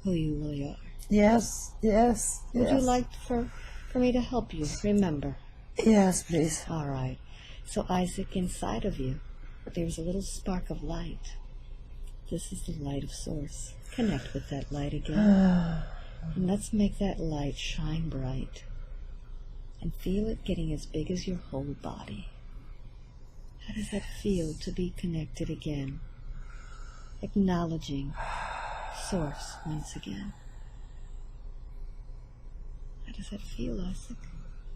who you really are. Yes, yes, Would yes. you like for me to help you remember? Yes, please. All right. So, Isaac, inside of you, there's a little spark of light. This is the light of Source. Connect with that light again. And let's make that light shine bright. And feel it getting as big as your whole body. How does that feel to be connected again? Acknowledging Source once again. How does that feel, Isaac?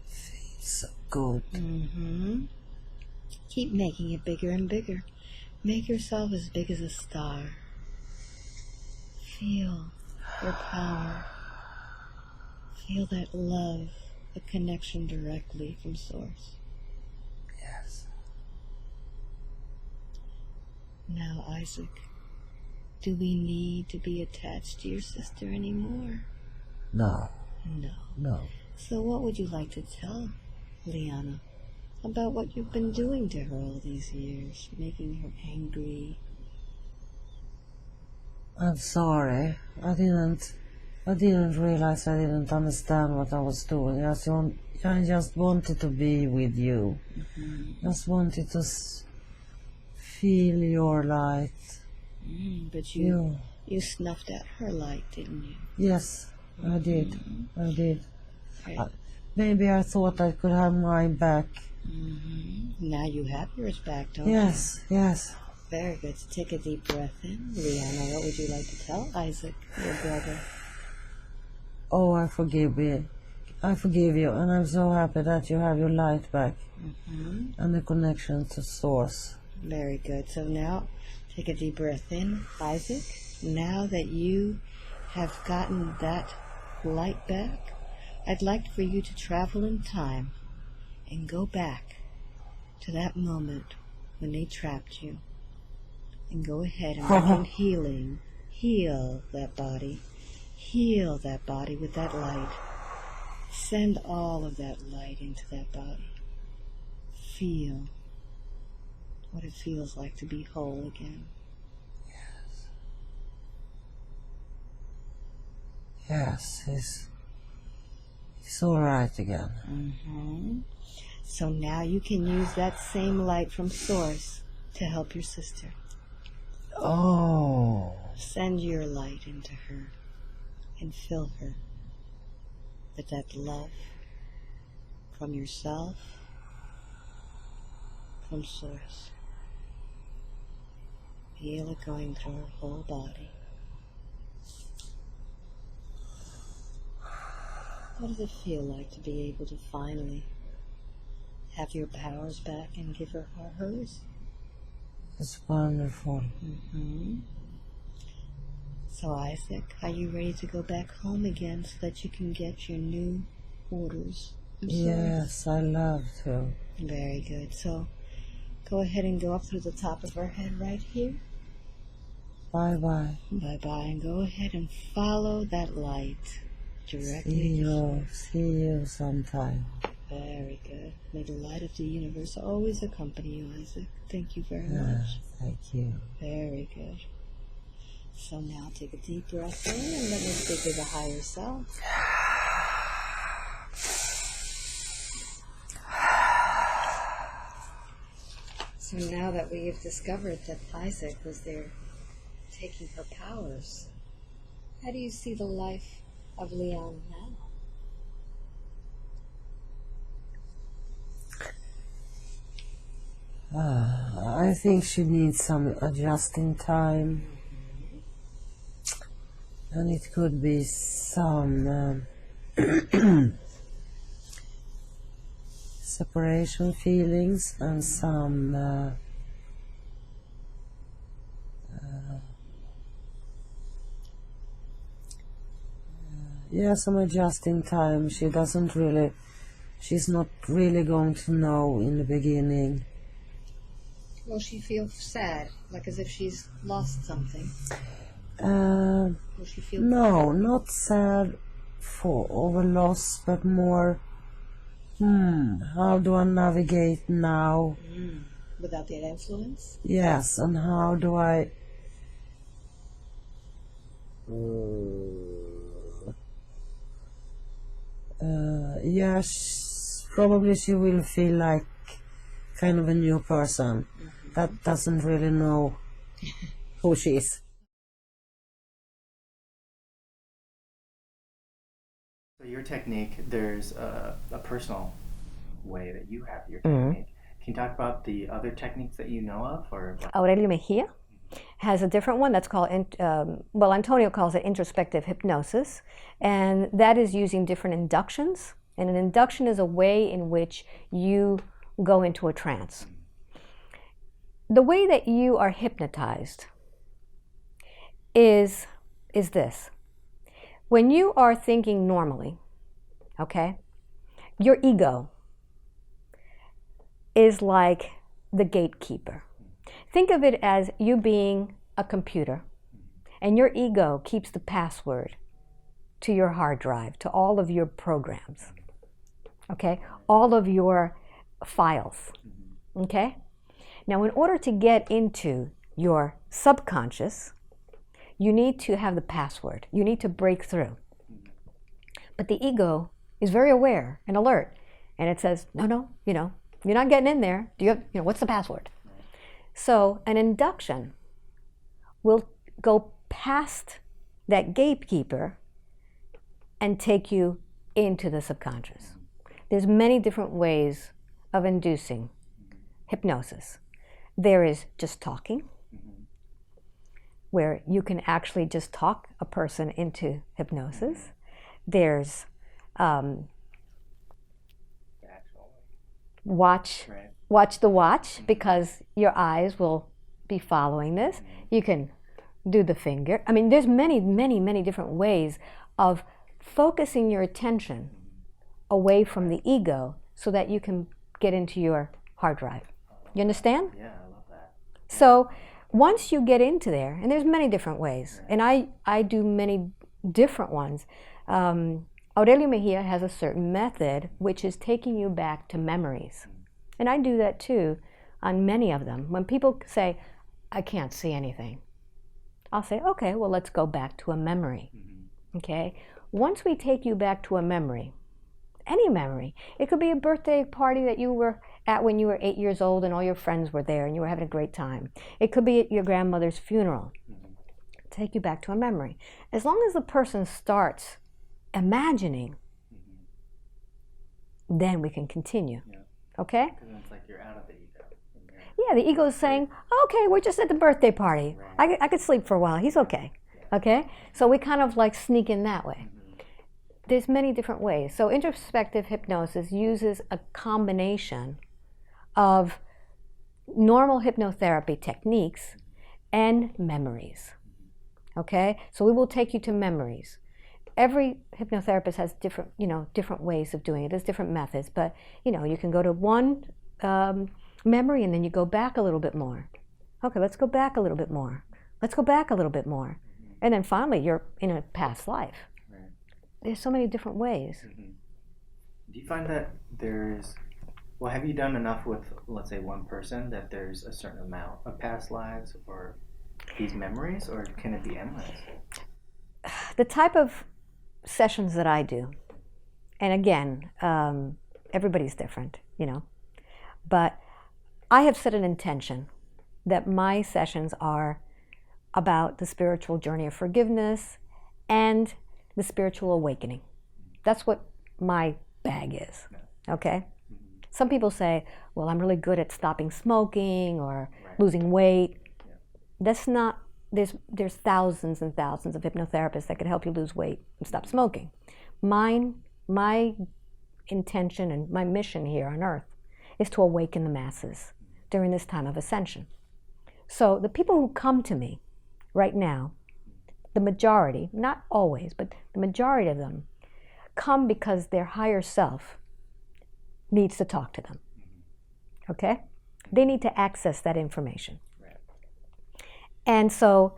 Feels so good. Keep making it bigger and bigger. Make yourself as big as a star. Feel your power. Feel that love, the connection directly from Source. Yes. Now, Isaac, do we need to be attached to your sister anymore? No. No. No. So what would you like to tell Liana about what you've been doing to her all these years, making her angry? I'm sorry. I didn't realize, I didn't understand what I was doing. I just wanted to be with you. Just wanted to feel your light. But you snuffed out her light, didn't you? Yes, I did. I did. Right. Maybe I thought I could have mine back. Now you have yours back, don't you? Yes, yes. Very good. So take a deep breath in. Liana, what would you like to tell Isaac, your brother? Oh, I forgive you. I forgive you, and I'm so happy that you have your light back and the connection to Source. Very good. So now take a deep breath in, Isaac. Now that you have gotten that light back, I'd like for you to travel in time and go back to that moment when they trapped you. And go ahead and begin healing. Heal that body. Heal that body with that light. Send all of that light into that body. Feel what it feels like to be whole again. Yes, he's all right again. So now you can use that same light from Source to help your sister. Oh. Send your light into her and fill her with that love from yourself, from Source. Feel it going through her whole body. What does it feel like to be able to finally have your powers back and give her hers? It's wonderful. So Isaac, are you ready to go back home again so that you can get your new orders? Yes, I love to. Very good. So go ahead and go up through the top of her head right here. Bye-bye. Bye-bye. And go ahead and follow that light directly. See you sometime. Very good. May the light of the universe always accompany you, Isaac. Thank you very much. Thank you. Very good. So now take a deep breath in and let me speak to the higher self. So now that we have discovered that Isaac was there taking her powers. How do you see the life of Leon now? I think she needs some adjusting time, and it could be some separation feelings and some some adjusting time. She's not really going to know in the beginning. Will she feel sad, like as if she's lost something? Will she feel No, not sad over loss, but more, how do I navigate now? Without that influence? Yes, and how do I... probably she will feel like kind of a new person that doesn't really know who she is. So your technique, there's a personal way that you have your technique. Can you talk about the other techniques that you know of? Aurelio Meijia has a different one that's called, Antonio calls it introspective hypnosis, and that is using different inductions. And an induction is a way in which you go into a trance. The way that you are hypnotized is this. When you are thinking normally, okay, your ego is like the gatekeeper. Think of it as you being a computer, and your ego keeps the password to your hard drive, to all of your programs, okay, all of your files, okay? Now, in order to get into your subconscious, you need to have the password. You need to break through. But the ego is very aware and alert, and it says, no, you're not getting in there. Do you have, what's the password? So an induction will go past that gatekeeper and take you into the subconscious. There's many different ways of inducing hypnosis. There is just talking, where you can actually just talk a person into hypnosis. There's watch the watch, because your eyes will be following this. You can do the finger. I mean, there's many, many, many different ways of focusing your attention away from the ego so that you can get into your hard drive. You understand? Yeah, I love that. So once you get into there, and there's many different ways, and I do many different ones. Aurelio Meijia has a certain method which is taking you back to memories. And I do that too on many of them. When people say, I can't see anything, I'll say, okay, well, let's go back to a memory. Okay? Once we take you back to a memory, any memory, it could be a birthday party that you were at when you were 8 years old and all your friends were there and you were having a great time. It could be at your grandmother's funeral. Take you back to a memory. As long as the person starts imagining, then we can continue. Okay? Because it's like you're out of the ego. Yeah, the ego is saying, okay, we're just at the birthday party. I could sleep for a while. He's okay. Okay? So we kind of like sneak in that way. There's many different ways. So introspective hypnosis uses a combination of normal hypnotherapy techniques and memories. Okay? So we will take you to memories. Every hypnotherapist has different, different ways of doing it. There's different methods, but you can go to one memory and then you go back a little bit more. Okay, let's go back a little bit more. Let's go back a little bit more. And then finally you're in a past life. There's so many different ways. Do you find that have you done enough with, let's say, one person that there's a certain amount of past lives or these memories, or can it be endless? The type of sessions that I do, and again, everybody's different, but I have set an intention that my sessions are about the spiritual journey of forgiveness and the spiritual awakening. That's what my bag is, okay? Some people say, well, I'm really good at stopping smoking or losing weight. That's not, there's thousands and thousands of hypnotherapists that can help you lose weight and stop smoking. My intention and my mission here on earth is to awaken the masses during this time of ascension. So the people who come to me right now, the majority, not always, but the majority of them come because their higher self needs to talk to them, okay? They need to access that information. And so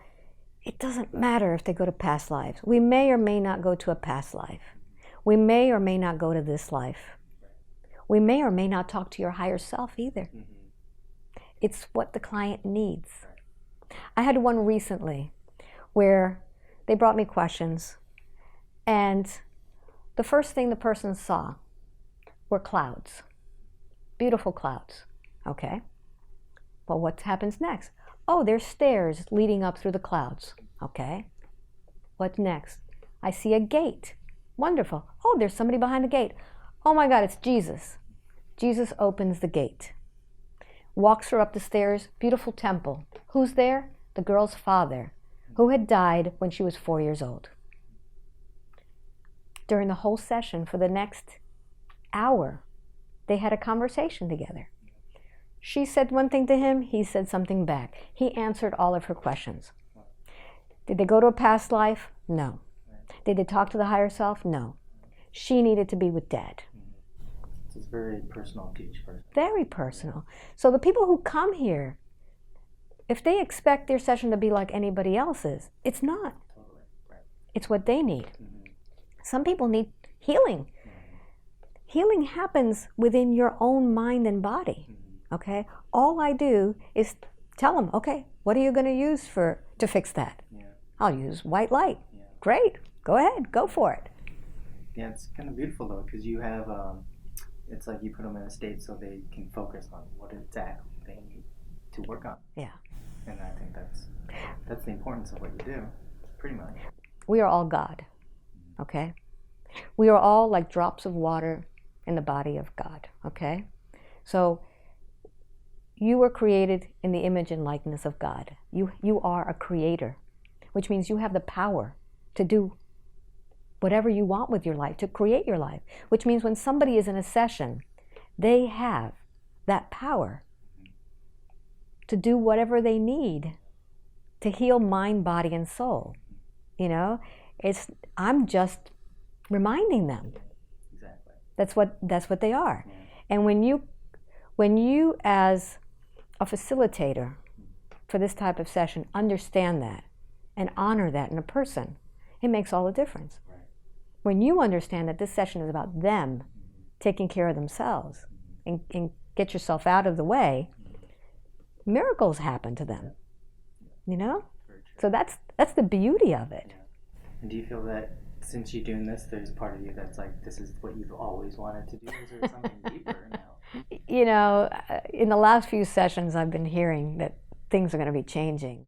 it doesn't matter if they go to past lives. We may or may not go to a past life. We may or may not go to this life. We may or may not talk to your higher self either. It's what the client needs. I had one recently where they brought me questions, and the first thing the person saw were clouds, beautiful clouds, okay? Well, what happens next? Oh, there's stairs leading up through the clouds, okay? What next? I see a gate, wonderful. Oh, there's somebody behind the gate. Oh my God, it's Jesus. Jesus opens the gate, walks her up the stairs, beautiful temple. Who's there? The girl's father, who had died when she was 4 years old. During the whole session, for the next hour, they had a conversation together. She said one thing to him, he said something back. He answered all of her questions. Did they go to a past life? No. Did they talk to the higher self? No. She needed to be with Dad. It's very personal to each person. Very personal. So the people who come here, if they expect their session to be like anybody else's, it's not. Totally. Right. It's what they need. Some people need healing. Healing happens within your own mind and body. Okay? All I do is tell them, okay, what are you going to use to fix that? Yeah. I'll use white light. Yeah. Great. Go ahead. Go for it. Yeah, it's kind of beautiful though, because you have, it's like you put them in a state so they can focus on what exactly they need to work on. Yeah. And I think that's the importance of what you do, pretty much. We are all God. Okay? We are all like drops of water in the body of God. Okay? So you were created in the image and likeness of God. You are a creator, which means you have the power to do whatever you want with your life, to create your life, which means when somebody is in a session, they have that power to do whatever they need to heal mind, body, and soul. You know, I'm just reminding them. Exactly. That's what they are. Yeah. And when you as a facilitator for this type of session understand that and honor that in a person, it makes all the difference. Right. When you understand that this session is about them taking care of themselves and get yourself out of the way, miracles happen to them. You know? So that's the beauty of it. Yeah. And do you feel that since you're doing this, there's part of you that's like, this is what you've always wanted to do? Is there something deeper now? You know, in the last few sessions, I've been hearing that things are going to be changing.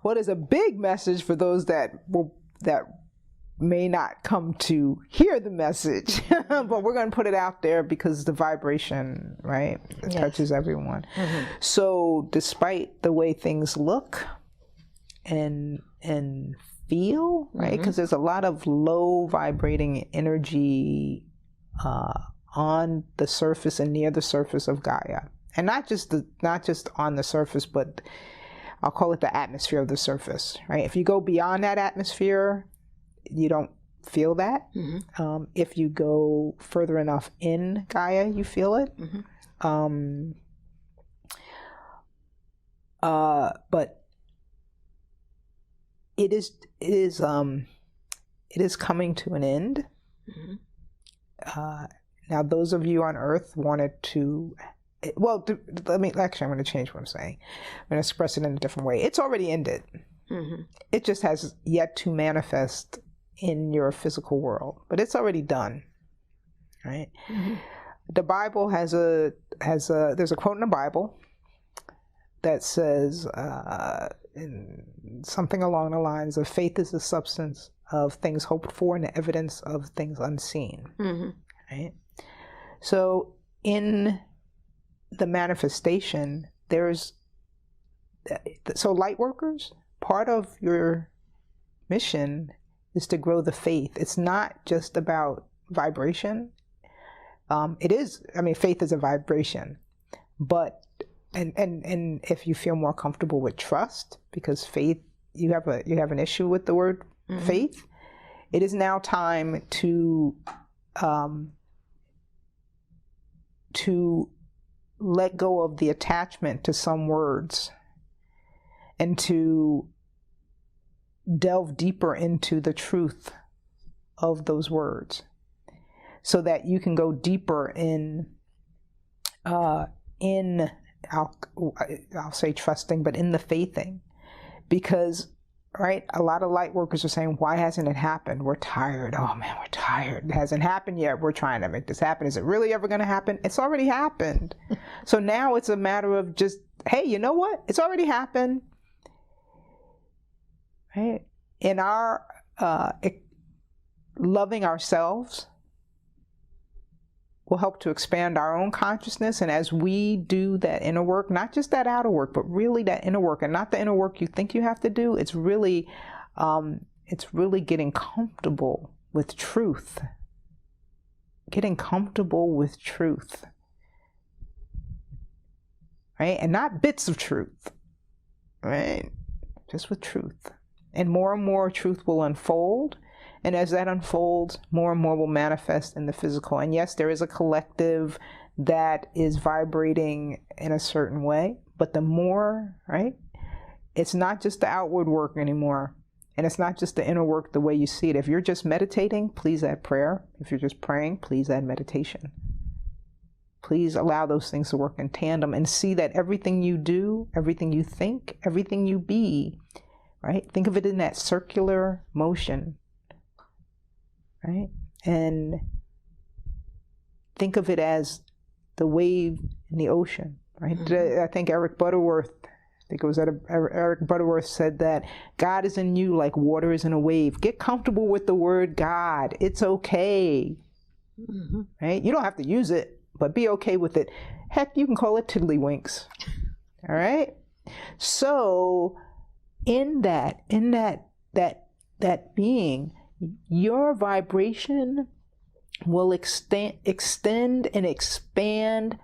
What is a big message for those that may not come to hear the message, but we're going to put it out there because the vibration, right, it touches everyone. Mm-hmm. So despite the way things look and feel, right, because there's a lot of low vibrating energy on the surface and near the surface of Gaia, and not just on the surface, but I'll call it the atmosphere of the surface, right? If you go beyond that atmosphere, you don't feel that. Mm-hmm. If you go further enough in Gaia, you feel it. Mm-hmm. But it is coming to an end. Mm-hmm. Now, those of you on Earth wanted to. Well, I'm going to change what I'm saying. I'm going to express it in a different way. It's already ended. Mm-hmm. It just has yet to manifest in your physical world, but it's already done, right? Mm-hmm. The Bible there's a quote in the Bible that says, something along the lines of faith is the substance of things hoped for and the evidence of things unseen. Right? So in the manifestation, so light workers, part of your mission is to grow the faith. It's not just about vibration. It is, I mean, faith is a vibration, but and if you feel more comfortable with trust, because faith, you have an issue with the word faith, it is now time to let go of the attachment to some words and to delve deeper into the truth of those words, so that you can go deeper in I'll say trusting, but in the faithing. Because, right, a lot of light workers are saying, why hasn't it happened? We're tired. Oh man, we're tired. It hasn't happened yet. We're trying to make this happen. Is it really ever going to happen? It's already happened. So now it's a matter of just, hey, you know what? It's already happened. Right? In our loving ourselves will help to expand our own consciousness. And as we do that inner work, not just that outer work, but really that inner work, and not the inner work you think you have to do, it's really getting comfortable with truth. Getting comfortable with truth. Right? And not bits of truth. Right? Just with truth. And more truth will unfold. And as that unfolds, more and more will manifest in the physical. And yes, there is a collective that is vibrating in a certain way. But the more, right? It's not just the outward work anymore. And it's not just the inner work the way you see it. If you're just meditating, please add prayer. If you're just praying, please add meditation. Please allow those things to work in tandem and see that everything you do, everything you think, everything you be, right? Think of it in that circular motion. Right? And think of it as the wave in the ocean, right? I think Eric Butterworth said that God is in you like water is in a wave. Get comfortable with the word God. It's okay. Right? You don't have to use it, but be okay with it. Heck, you can call it tiddlywinks. All right? So in that being, your vibration will extend and expand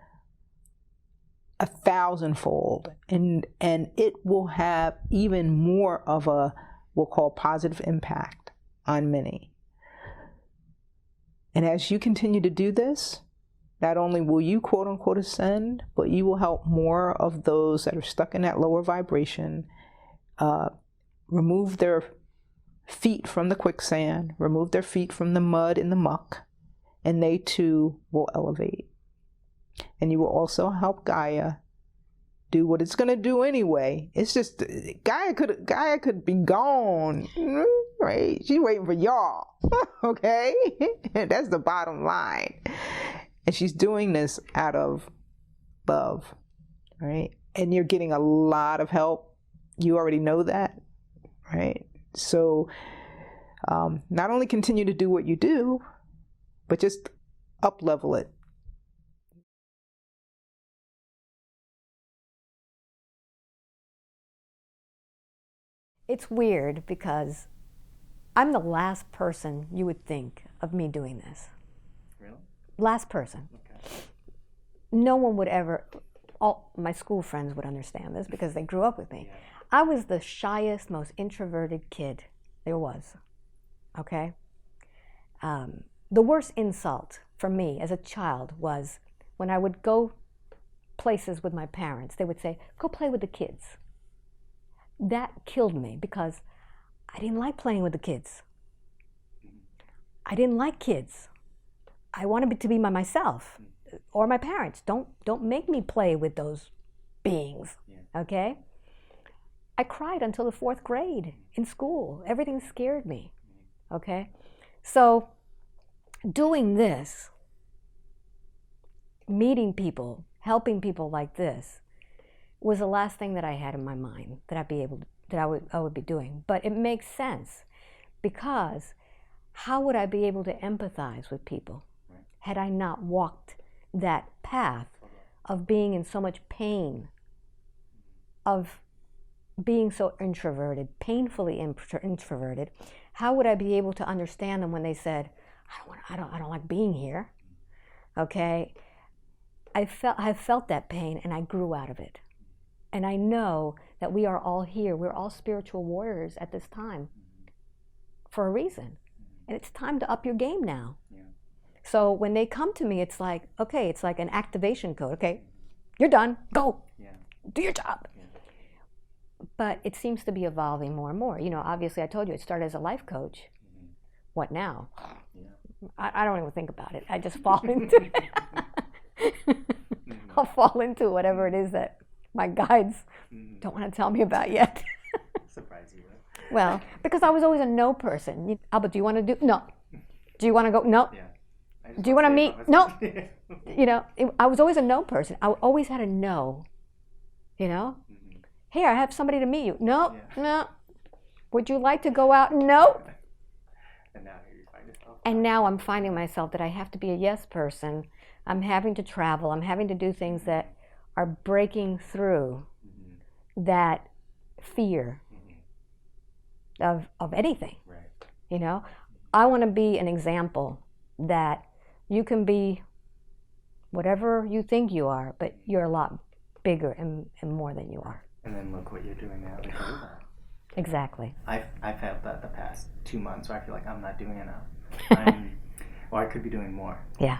1,000-fold, and it will have even more of a, we'll call, positive impact on many. And as you continue to do this, not only will you quote unquote ascend, but you will help more of those that are stuck in that lower vibration remove their feet from the quicksand, remove their feet from the mud and the muck, and they too will elevate. And you will also help Gaia do what it's going to do anyway. It's just, Gaia could be gone, right? She's waiting for y'all, okay? That's the bottom line. And she's doing this out of love, right? And you're getting a lot of help. You already know that, right? So not only continue to do what you do, but just up-level it. It's weird because I'm the last person you would think of me doing this. Really? Last person. Okay. No one would ever, all my school friends would understand this because they grew up with me. Yeah. I was the shyest, most introverted kid there was, okay? The worst insult for me as a child was when I would go places with my parents, they would say, go play with the kids. That killed me because I didn't like playing with the kids. I didn't like kids. I wanted to be by myself or my parents. Don't make me play with those beings, okay? I cried until the 4th grade in school. Everything scared me, okay? So doing this, meeting people, helping people like this, was the last thing that I had in my mind that I'd be able that I would be doing. But it makes sense, because how would I be able to empathize with people had I not walked that path of being in so much pain, of being so introverted, painfully introverted? How would I be able to understand them when they said, I don't like being here? Okay, I felt that pain, and I grew out of it. And I know that we are all here. We're all spiritual warriors at this time for a reason. And it's time to up your game now. Yeah. So when they come to me, it's like, okay, it's like an activation code. Okay, you're done. Go. Yeah. Do your job. Yeah. But it seems to be evolving more and more. You know, obviously, I told you, it started as a life coach. Mm-hmm. What now? Yeah. I don't even think about it. I just fall into it. I'll fall into whatever it is that my guides don't want to tell me about yet. Surprise you. Well, because I was always a no person. Alba, do you want to do? No. Do you want to go? No. Yeah. Do you want to meet? No. You know, I was always a no person. I always had a no. You know? Mm-hmm. Here, I have somebody to meet you. No, no. Would you like to go out? No. And now here you find yourself. And now I'm finding myself that I have to be a yes person. I'm having to travel. I'm having to do things that are breaking through that fear of anything. Right. You know, I want to be an example that you can be whatever you think you are, but you're a lot bigger and more than you are. And then look what you're doing now because of that. Exactly. I've felt that the past 2 months where I feel like I'm not doing enough. Or I could be doing more. Yeah.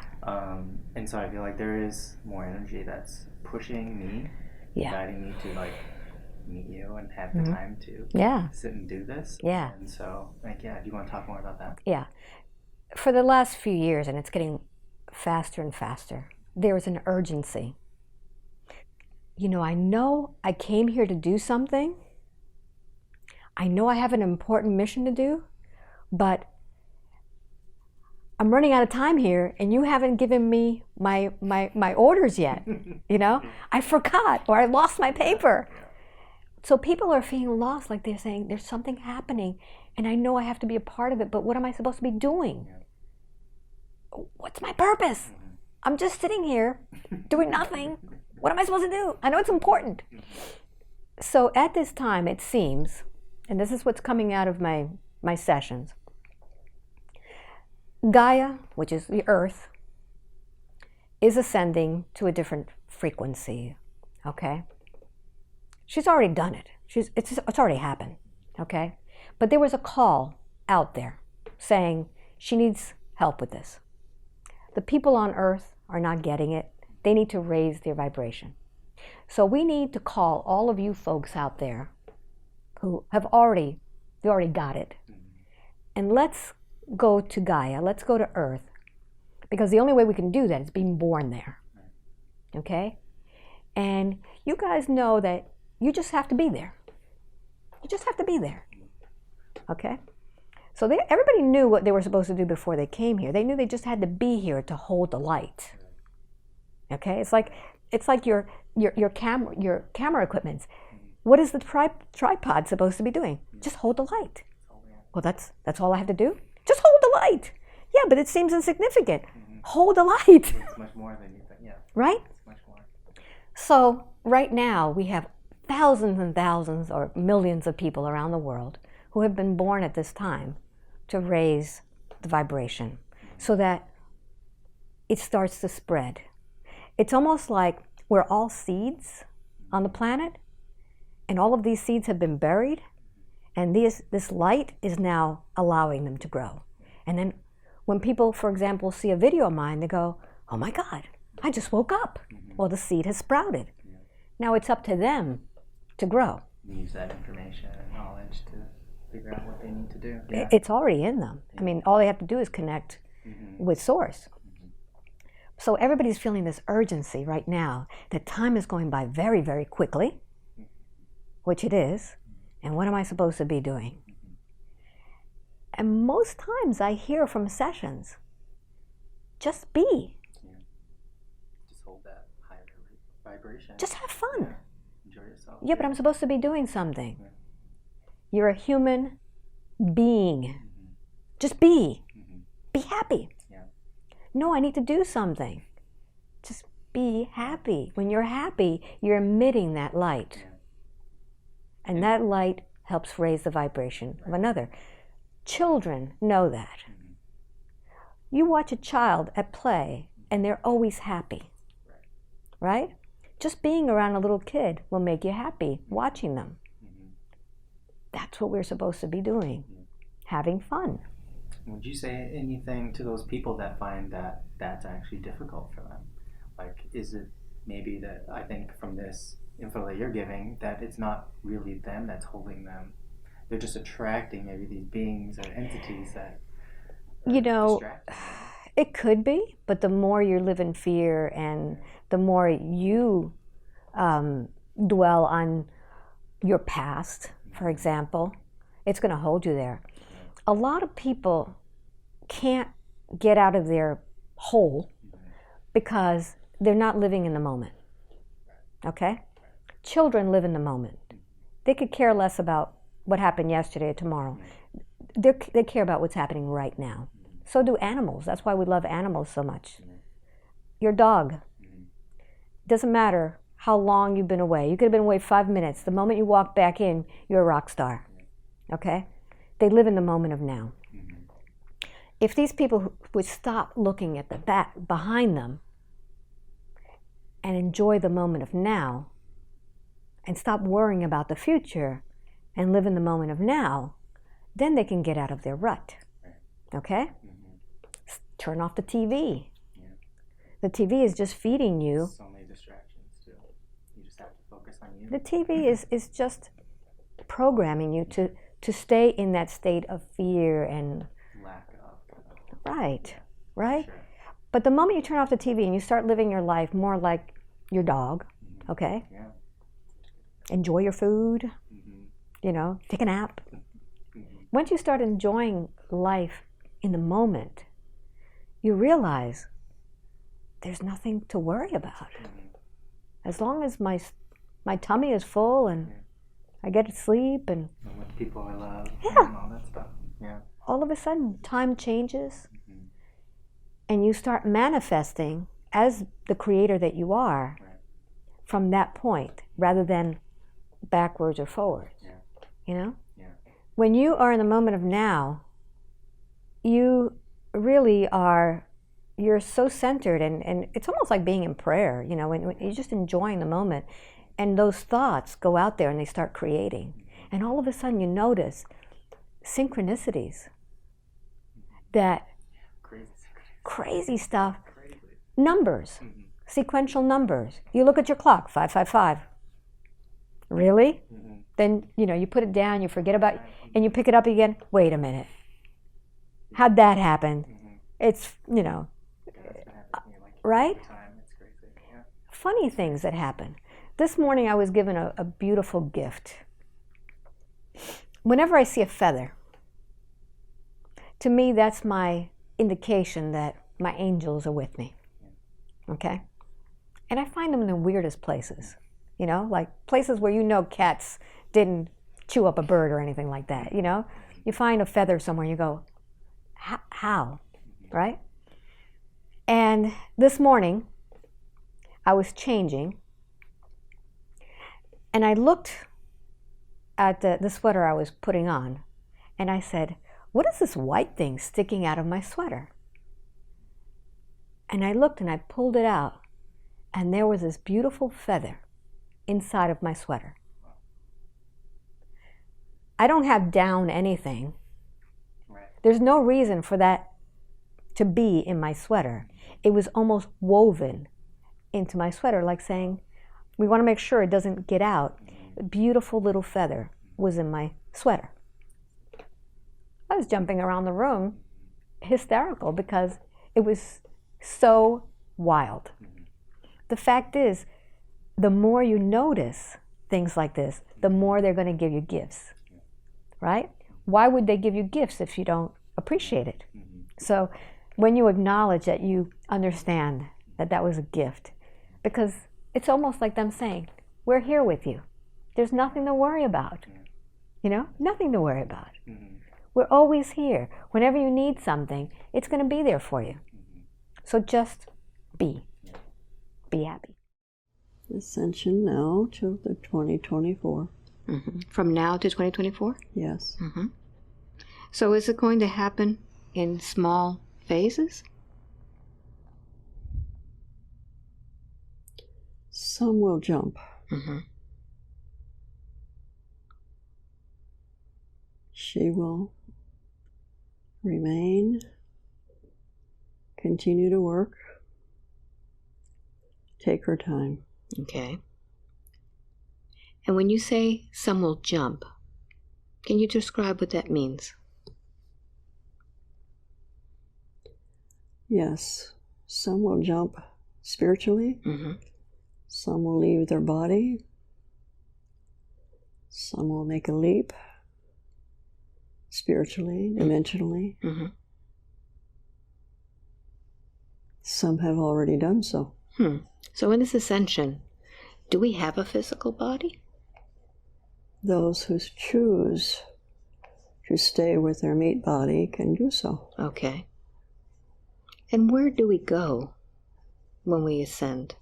And so I feel like there is more energy that's pushing me, guiding me to like meet you and have the time to sit and do this. Yeah. And so, like, do you want to talk more about that? Yeah. For the last few years, and it's getting faster and faster, there is an urgency. You know I came here to do something. I know I have an important mission to do, but I'm running out of time here, and you haven't given me my orders yet. You know, I forgot, or I lost my paper. So people are feeling lost, like they're saying, there's something happening, and I know I have to be a part of it, but what am I supposed to be doing? What's my purpose? I'm just sitting here doing nothing. What am I supposed to do? I know it's important. So at this time, it seems, and this is what's coming out of my sessions, Gaia, which is the Earth, is ascending to a different frequency, okay? She's already done it. It's already happened, okay? But there was a call out there saying she needs help with this. The people on Earth are not getting it. They need to raise their vibration. So we need to call all of you folks out there who have already got it. And let's go to Gaia, let's go to Earth, because the only way we can do that is being born there, okay? And you guys know that you just have to be there. You just have to be there, okay? So everybody knew what they were supposed to do before they came here. They knew they just had to be here to hold the light, okay? It's like your camera equipment. What is the tripod supposed to be doing? Just hold the light. Well, that's all I have to do? Just hold the light. Yeah, but it seems insignificant. Hold the light. It's much more than you think, yeah. Right? It's much more. So right now we have thousands and thousands or millions of people around the world who have been born at this time to raise the vibration so that it starts to spread. It's almost like we're all seeds on the planet, and all of these seeds have been buried, and this light is now allowing them to grow. And then when people, for example, see a video of mine, they go, oh my God, I just woke up. Well, the seed has sprouted. Now it's up to them to grow. Use that information and knowledge to figure out what they need to do. Yeah. It's already in them. I mean, all they have to do is connect with Source. So everybody's feeling this urgency right now that time is going by very, very quickly, which it is. And what am I supposed to be doing? And most times I hear from sessions, just be. Yeah. Just hold that higher vibration. Just have fun. Yeah. Enjoy yourself. Yeah, but I'm supposed to be doing something. Yeah. You're a human being. Just be. Be happy. Yeah. No, I need to do something. Just be happy. When you're happy, you're emitting that light. Yeah. And that light helps raise the vibration of another. Children know that. You watch a child at play and they're always happy. Right? Just being around a little kid will make you happy, watching them. That's what we're supposed to be doing. Having fun. Would you say anything to those people that find that that's actually difficult for them? Like, is it maybe that, I think from this info that you're giving, that it's not really them that's holding them. They're just attracting maybe these beings or entities that distract them. It could be, but the more you live in fear and the more you dwell on your past, for example, it's going to hold you there. A lot of people can't get out of their hole because they're not living in the moment. Okay? Children live in the moment. They could care less about what happened yesterday or tomorrow. They care about what's happening right now. So do animals. That's why we love animals so much. Your dog. Doesn't matter how long you've been away. You could have been away 5 minutes. The moment you walk back in, you're a rock star. Okay? They live in the moment of now. If these people would stop looking at the back behind them and enjoy the moment of now and stop worrying about the future and live in the moment of now, then they can get out of their rut. Okay? Turn off the TV. The TV is just feeding you. So many distractions too. You just have to focus on you. The TV is just programming you to stay in that state of fear and Lack of. right. Sure. But the moment you turn off the TV and you start living your life more like your dog, okay? Yeah. Enjoy your food, take a nap. Once you start enjoying life in the moment, you realize there's nothing to worry about. As long as my tummy is full and I get to sleep and with people I love Yeah. and all that stuff. Yeah. all of a sudden time changes and you start manifesting as the creator that you are from that point rather than backwards or forwards. You know? Yeah. When you are in the moment of now, you really are, you're so centered and it's almost like being in prayer, when you're just enjoying the moment. And those thoughts go out there and they start creating. And all of a sudden you notice synchronicities that crazy stuff, numbers, sequential numbers. You look at your clock, 555. Really? Then, you put it down, you forget about it, and you pick it up again. Wait a minute. How'd that happen? It's, right? It's crazy. Yeah. Funny things that happen. This morning I was given a beautiful gift. Whenever I see a feather, to me that's my indication that my angels are with me. Okay? And I find them in the weirdest places. Like places where cats didn't chew up a bird or anything like that, You find a feather somewhere and you go, how? Right? And this morning, I was changing, and I looked at the sweater I was putting on, and I said, what is this white thing sticking out of my sweater? And I looked and I pulled it out, and there was this beautiful feather inside of my sweater. I don't have down anything. There's no reason for that to be in my sweater. It was almost woven into my sweater, like saying, we want to make sure it doesn't get out. A beautiful little feather was in my sweater. I was jumping around the room, hysterical, because it was so wild. The fact is, the more you notice things like this, the more they're going to give you gifts, right? Why would they give you gifts if you don't appreciate it? So when you acknowledge that you understand that that was a gift, because it's almost like them saying, we're here with you. There's nothing to worry about. You know, nothing to worry about. We're always here. Whenever you need something, it's going to be there for you. So just be. Be happy. Ascension now to the 2024. From now to 2024? Yes. So is it going to happen in small phases? Some will jump. She will remain, continue to work, take her time. Okay. And when you say some will jump, can you describe what that means? Yes. Some will jump spiritually. Some will leave their body. Some will make a leap spiritually, dimensionally. Some have already done so. So in this ascension, do we have a physical body? Those who choose to stay with their meat body can do so. Okay. And where do we go when we ascend?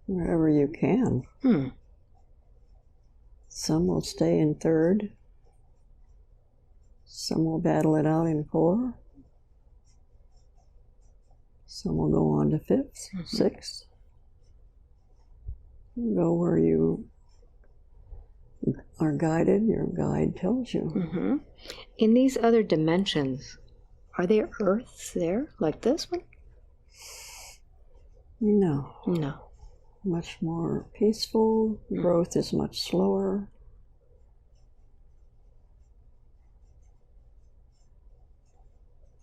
Wherever you can. Some will stay in third. Some will battle it out in 4. Some will go on to 5th, 6th. Go where you are guided, your guide tells you. In these other dimensions, are there Earths there, like this one? No. No. Much more peaceful. Growth is much slower.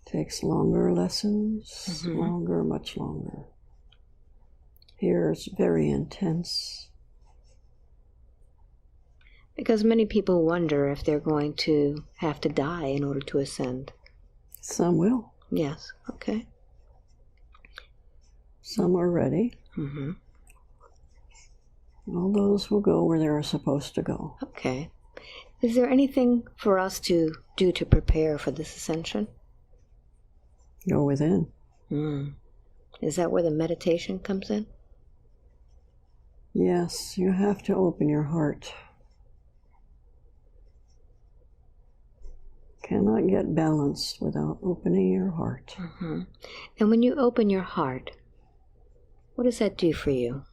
Takes longer lessons, longer, much longer. Here it's very intense. Because many people wonder if they're going to have to die in order to ascend. Some will. Yes, okay. Some are ready. All those will go where they're supposed to go. Okay. Is there anything for us to do to prepare for this ascension? Go within. Is that where the meditation comes in? Yes, you have to open your heart. Cannot get balanced without opening your heart. And when you open your heart, what does that do for you?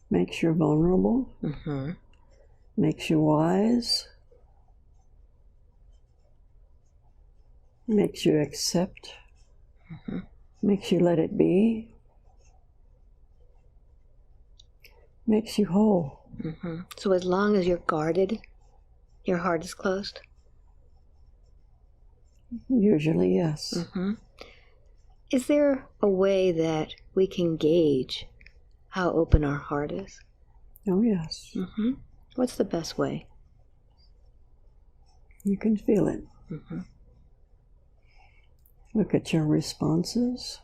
Makes you vulnerable. Makes you wise. Makes you accept. Makes you let it be. Makes you whole. So as long as you're guarded, your heart is closed? Usually, yes. Is there a way that we can gauge how open our heart is? Oh, yes. What's the best way? You can feel it. Look at your responses.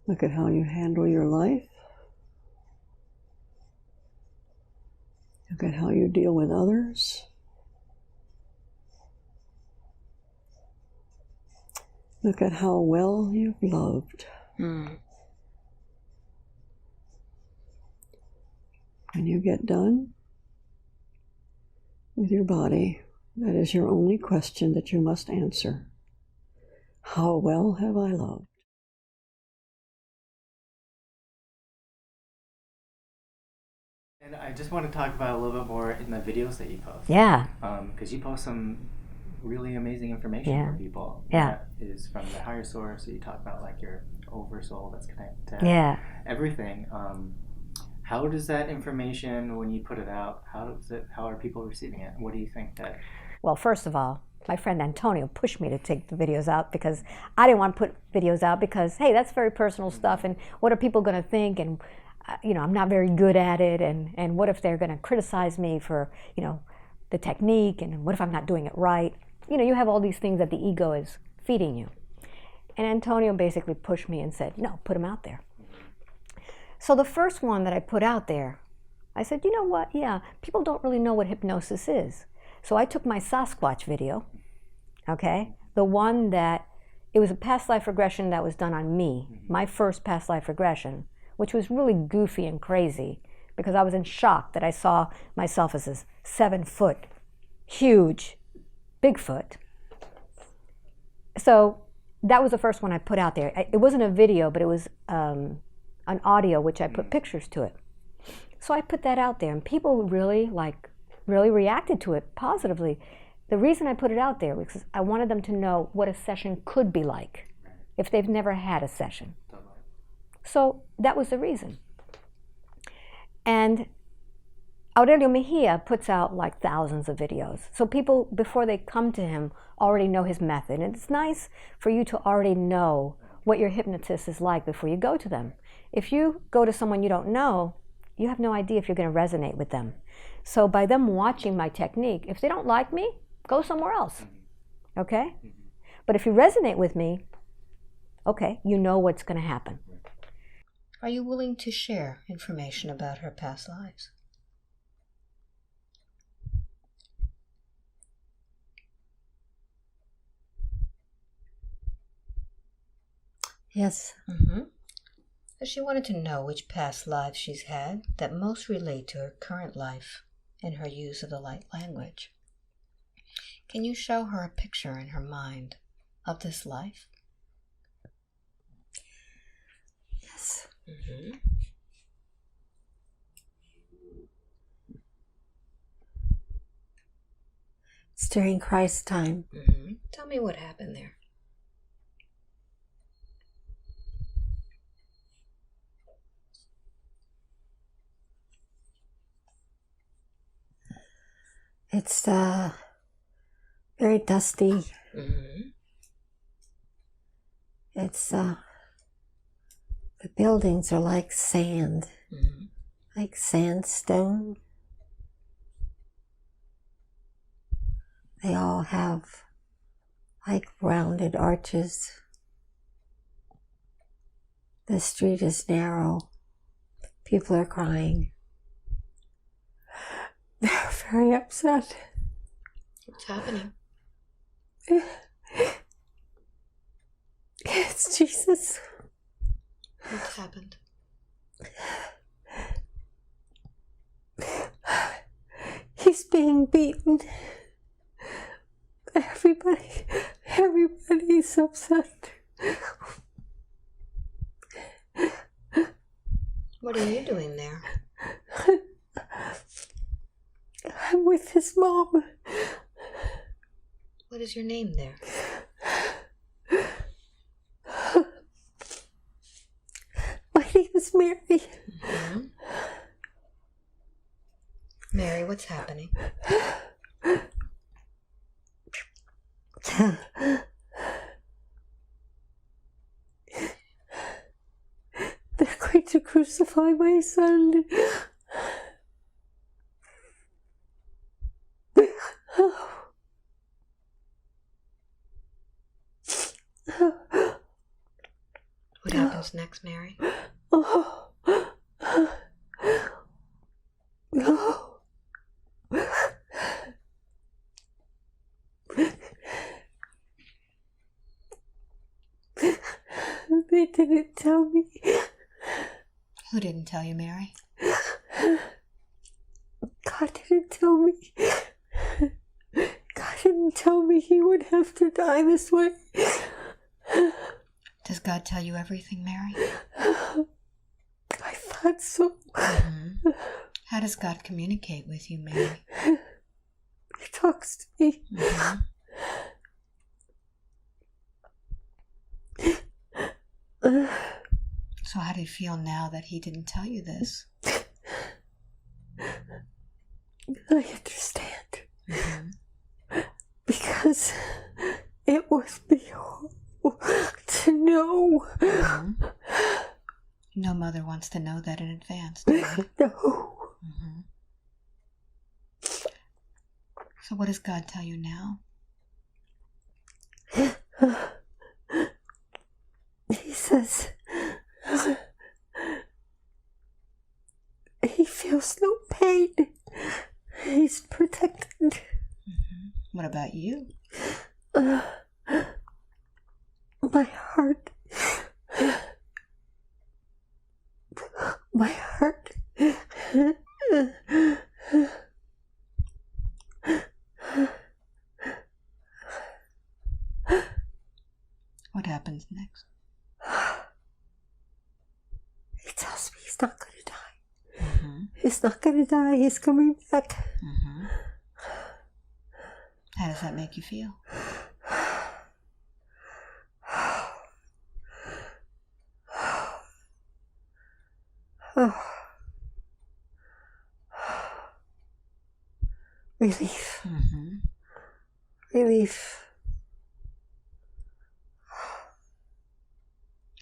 Look at how you handle your life. Look at how you deal with others. Look at how well you've loved. When you get done with your body, that is your only question that you must answer. How well have I loved? And I just want to talk about a little bit more in the videos that you post. Yeah. Because you post some really amazing information for people. That is from the higher source. So you talk about like your oversoul that's connected to everything. How does that information, when you put it out, how are people receiving it? What do you think that? Well, first of all, my friend Antonio pushed me to take the videos out because I didn't want to put videos out because, hey, that's very personal stuff, and what are people going to think? And I'm not very good at it, and what if they're going to criticize me for, the technique, and what if I'm not doing it right? You have all these things that the ego is feeding you. And Antonio basically pushed me and said, no, put them out there. So the first one that I put out there, I said, you know what? Yeah, people don't really know what hypnosis is. So I took my Sasquatch video, okay? The one that, it was a past life regression that was done on me, my first past life regression, which was really goofy and crazy because I was in shock that I saw myself as a 7-foot, huge Bigfoot. So that was the first one I put out there. It wasn't a video, but it was an audio, which I put pictures to it. So I put that out there, and people really reacted to it positively. The reason I put it out there was because I wanted them to know what a session could be like if they've never had a session. So that was the reason. And Aurelio Meijia puts out like thousands of videos. So people, before they come to him, already know his method. And it's nice for you to already know what your hypnotist is like before you go to them. If you go to someone you don't know, you have no idea if you're going to resonate with them. So by them watching my technique, if they don't like me, go somewhere else, okay? But if you resonate with me, okay, you know what's going to happen. Are you willing to share information about her past lives? Yes. She wanted to know which past lives she's had that most relate to her current life and her use of the light language. Can you show her a picture in her mind of this life? Yes. It's during Christ's time. Tell me what happened there. It's very dusty. It's the buildings are like sand, like sandstone. They all have like rounded arches. The street is narrow. People are crying. They're very upset. What's happening? It's Jesus. What's happened? He's being beaten. Everybody's upset. What are you doing there? I'm with his mom. What is your name there? My name is Mary. Mary, what's happening? They're going to crucify my son. What happens next, Mary? They didn't tell me. Who didn't tell you, Mary? God didn't tell me. God didn't tell me he would have to die this way. Does God tell you everything, Mary? I thought so. How does God communicate with you, Mary? He talks to me. So how do you feel now that he didn't tell you this? I understand. Because it was me to know. No mother wants to know that in advance, do they? No. So what does God tell you now? He says feels no pain. He's protected. Mm-hmm. What about you? My heart. My heart. What happens next? He tells me he's not going to die. Mm-hmm. He's not going to die. He's coming back. Mm-hmm. How does that make you feel? Relief. Mm-hmm. Relief.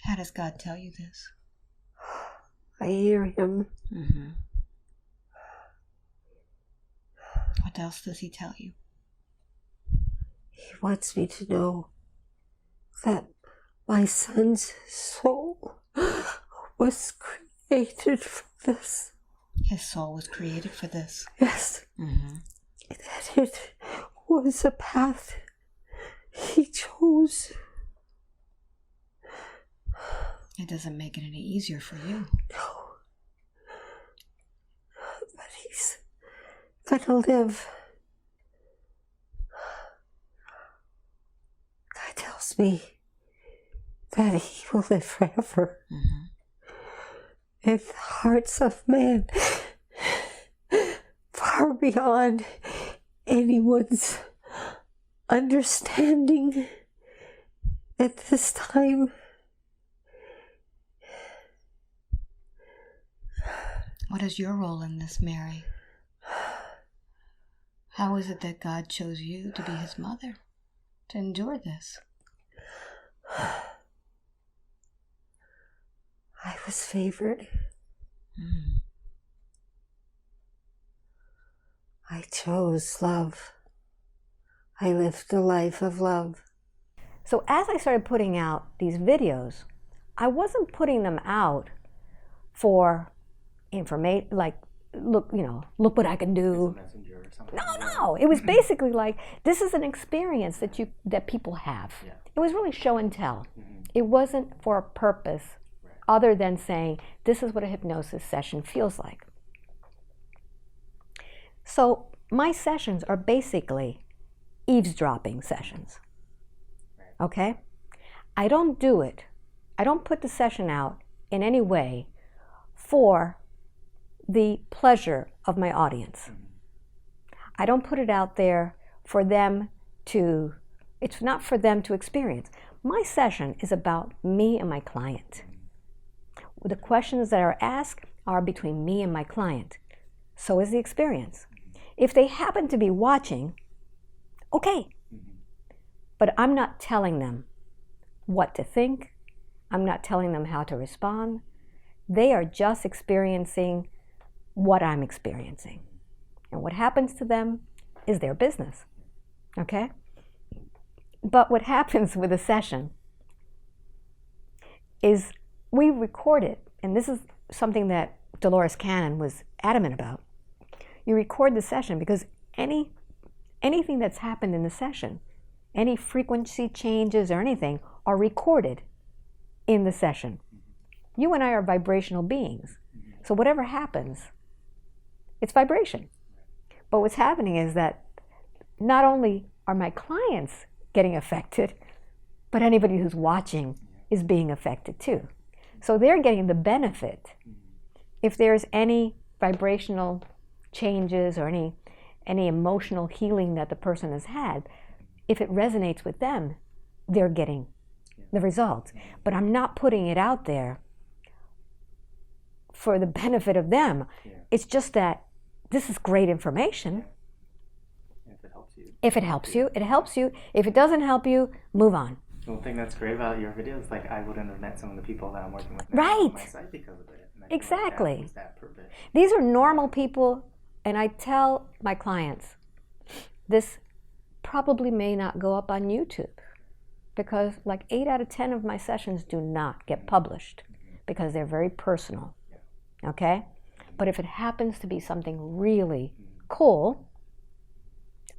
How does God tell you this? I hear him. Mm-hmm. What else does he tell you? He wants me to know that my son's soul was created for this. His soul was created for this. Yes. Mm-hmm. That it was a path he chose. It doesn't make it any easier for you. No. But he's gonna live. God tells me that he will live forever. Mm-hmm. In the hearts of man, far beyond anyone's understanding at this time. What is your role in this, Mary? How is it that God chose you to be his mother, to endure this? I was favored. Mm. I chose love. I lived a life of love. So as I started putting out these videos, I wasn't putting them out for information, like, look, you know, look what I can do. Messenger or something. No. It was basically like, this is an experience that people have. Yeah. It was really show and tell. Mm-hmm. It wasn't for a purpose other than saying, this is what a hypnosis session feels like. So my sessions are basically eavesdropping sessions. Okay? I don't put the session out in any way for the pleasure of my audience. I don't put it out there for them to, it's not for them to experience. My session is about me and my client. The questions that are asked are between me and my client. So is the experience. If they happen to be watching, okay. But I'm not telling them what to think. I'm not telling them how to respond. They are just experiencing what I'm experiencing. And what happens to them is their business. Okay? But what happens with a session is we record it, and this is something that Dolores Cannon was adamant about. You record the session because anything that's happened in the session, any frequency changes or anything, are recorded in the session. You and I are vibrational beings. So whatever happens, it's vibration. But what's happening is that not only are my clients getting affected, but anybody who's watching is being affected too. So they're getting the benefit. If there's any vibrational changes or any emotional healing that the person has had, if it resonates with them, they're getting the result. But I'm not putting it out there for the benefit of them. It's just that this is great information. If it helps you. If it helps you, it helps you. If it doesn't help you, move on. One thing that's great about your videos, like I wouldn't have met some of the people that I'm working with now on my site because of it. And I feel Exactly. Like that was that purpose. These are normal people, and I tell my clients, this probably may not go up on YouTube because like 8 out of 10 of my sessions do not get published because they're very personal. Okay? But if it happens to be something really cool,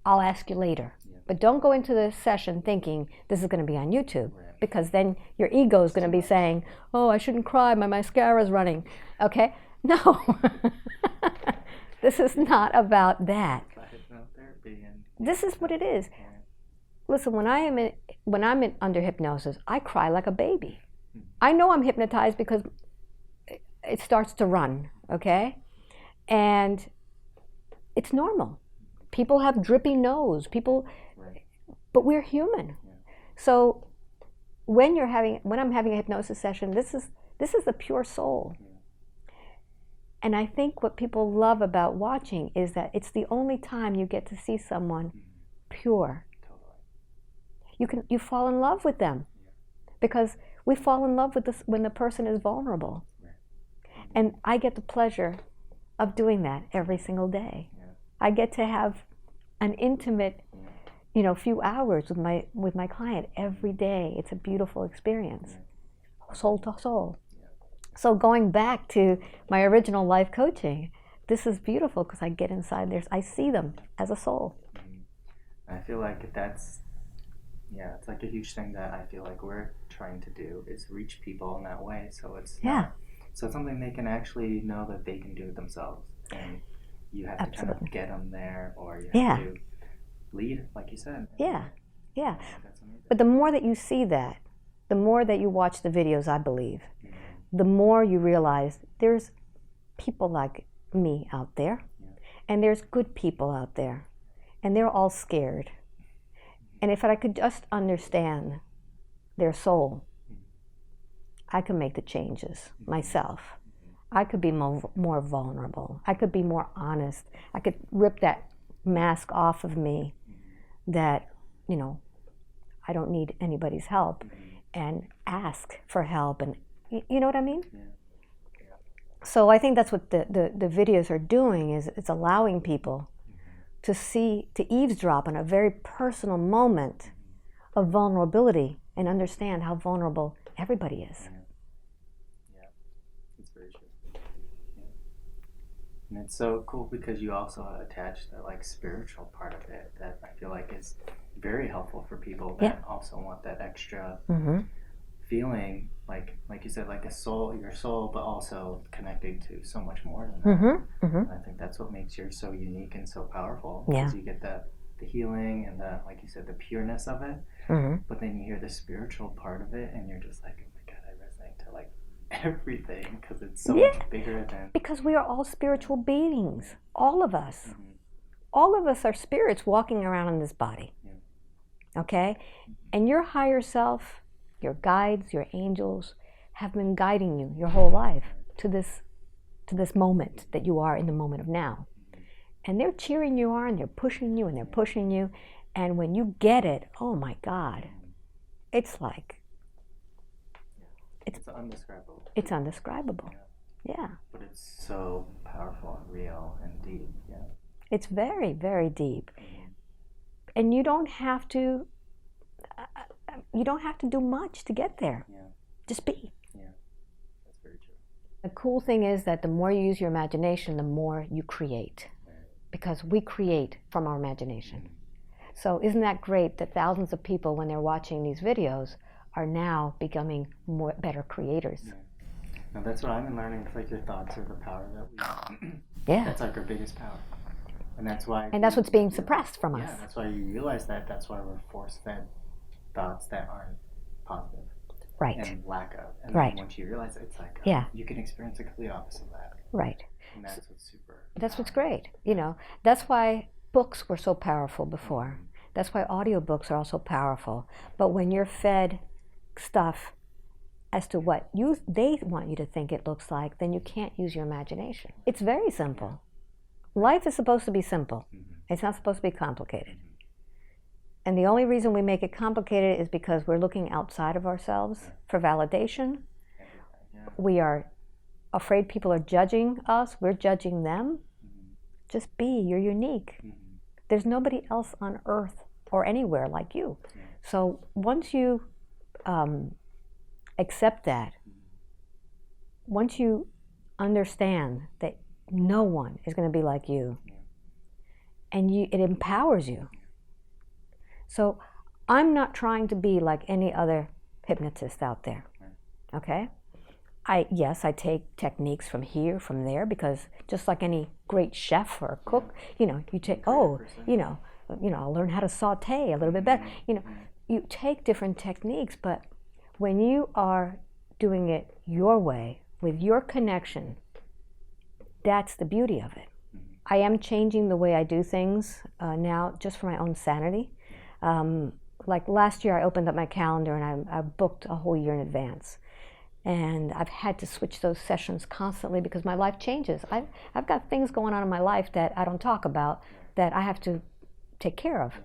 I'll ask you later. But don't go into the session thinking this is going to be on YouTube, because then your ego is going to be saying, oh, I shouldn't cry, my mascara's running. Okay? No. This is not about that. This is what it is. Listen, when I'm under hypnosis, I cry like a baby. I know I'm hypnotized because it starts to run, okay? And it's normal. People have drippy nose. But we're human. So when I'm having a hypnosis session, this is the pure soul. And I think what people love about watching is that it's the only time you get to see someone pure. You fall in love with them, because we fall in love with this when the person is vulnerable. And I get the pleasure of doing that every single day. I get to have an intimate, few hours with my client every day. It's a beautiful experience, soul to soul. So going back to my original life coaching, this is beautiful because I get inside there. I see them as a soul. I feel like it's like a huge thing that I feel like we're trying to do is reach people in that way. So it's something they can actually know that they can do it themselves. And you have to kind of get them there, or you have to lead, like you said. Yeah. But the more that you see that, the more that you watch the videos, I believe, the more you realize there's people like me out there, and there's good people out there, and they're all scared. And if I could just understand their soul, I could make the changes myself. I could be more vulnerable. I could be more honest. I could rip that mask off of me that, I don't need anybody's help, and ask for help. And you know what I mean? So I think that's what the videos are doing, is it's allowing people to eavesdrop on a very personal moment of vulnerability and understand how vulnerable everybody is. It's very true. And it's so cool because you also attach the spiritual part of it that I feel like is very helpful for people that also want that extra feeling, like you said, like your soul, but also connecting to so much more than that. I think that's what makes yours so unique and so powerful, because you get the healing and like you said, the pureness of it, but then you hear the spiritual part of it and you're just like, oh my God, I resonate to everything, because it's so much bigger than... Because we are all spiritual beings, all of us. All of us are spirits walking around in this body, okay? And your higher self, your guides, your angels, have been guiding you your whole life to this moment that you are in the moment of now. And they're cheering you on, they're pushing you, and they're pushing you. And when you get it, oh my God, it's like... It's undescribable. It's undescribable, But it's so powerful and real and deep, It's very, very deep. And you don't have to... You don't have to do much to get there. Just be. That's very true. The cool thing is that the more you use your imagination, the more you create. Because we create from our imagination. So isn't that great that thousands of people, when they're watching these videos, are now becoming better creators? Now that's what I've been learning. It's like your thoughts are the power that we... That's like our biggest power. And that's why... And that's what's being suppressed from us. Yeah, that's why you realize that. That's why we're force-fed thoughts that aren't positive. Right. And lack of. And right. then once you realize it, it's like, you can experience the complete opposite of that. Right. And that's what's super... That's what's great. That's why books were so powerful before. That's why audiobooks are also powerful. But when you're fed stuff as to what they want you to think it looks like, then you can't use your imagination. It's very simple. Life is supposed to be simple. It's not supposed to be complicated. And the only reason we make it complicated is because we're looking outside of ourselves for validation. We are afraid people are judging us. We're judging them. Just be. You're unique. There's nobody else on earth or anywhere like you. So once you accept that, once you understand that no one is going to be like you. And it empowers you. So I'm not trying to be like any other hypnotist out there, okay? Yes, I take techniques from here, from there, because just like any great chef or cook, you take, I'll learn how to saute a little bit better. You take different techniques, but when you are doing it your way, with your connection, that's the beauty of it. I am changing the way I do things now, just for my own sanity. Like last year, I opened up my calendar and I booked a whole year in advance. And I've had to switch those sessions constantly because my life changes. I've got things going on in my life that I don't talk about that I have to take care of.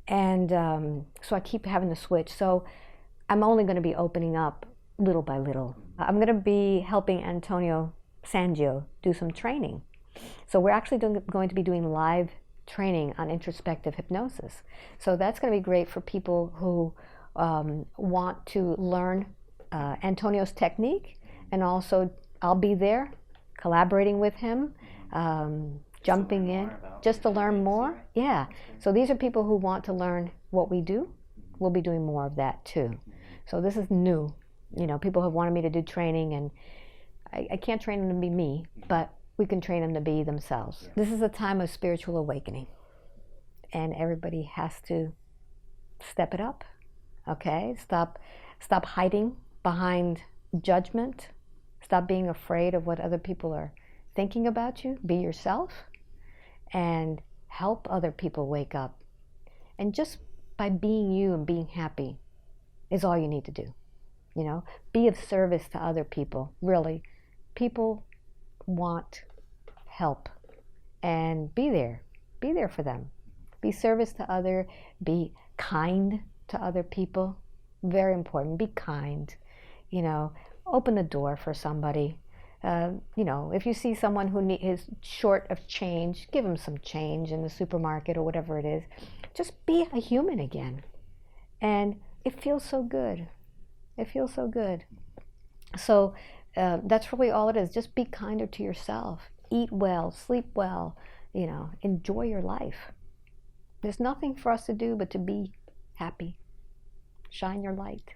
And so I keep having to switch. So I'm only going to be opening up little by little. I'm going to be helping Antonio Sangio do some training. So we're actually going to be doing live training on introspective hypnosis. So that's going to be great for people who want to learn Antonio's technique, and also I'll be there collaborating with him, jumping in just to learn more. Yeah. So these are people who want to learn what we do. We'll be doing more of that too. So this is new. People have wanted me to do training, and I can't train them to be me, but we can train them to be themselves. This is a time of spiritual awakening, and everybody has to step it up. Okay? Stop hiding behind judgment. Stop being afraid of what other people are thinking about you. Be yourself and help other people wake up. And just by being you and being happy is all you need to do. Be of service to other people. Really, people want help, and be there for them. Be service to other, be kind to other people. Very important. Be kind. Open the door for somebody. If you see someone who is short of change, give them some change in the supermarket or whatever it is. Just be a human again. And it feels so good. It feels so good. So that's really all it is. Just be kinder to yourself. Eat well, sleep well, enjoy your life. There's nothing for us to do but to be happy. Shine your light.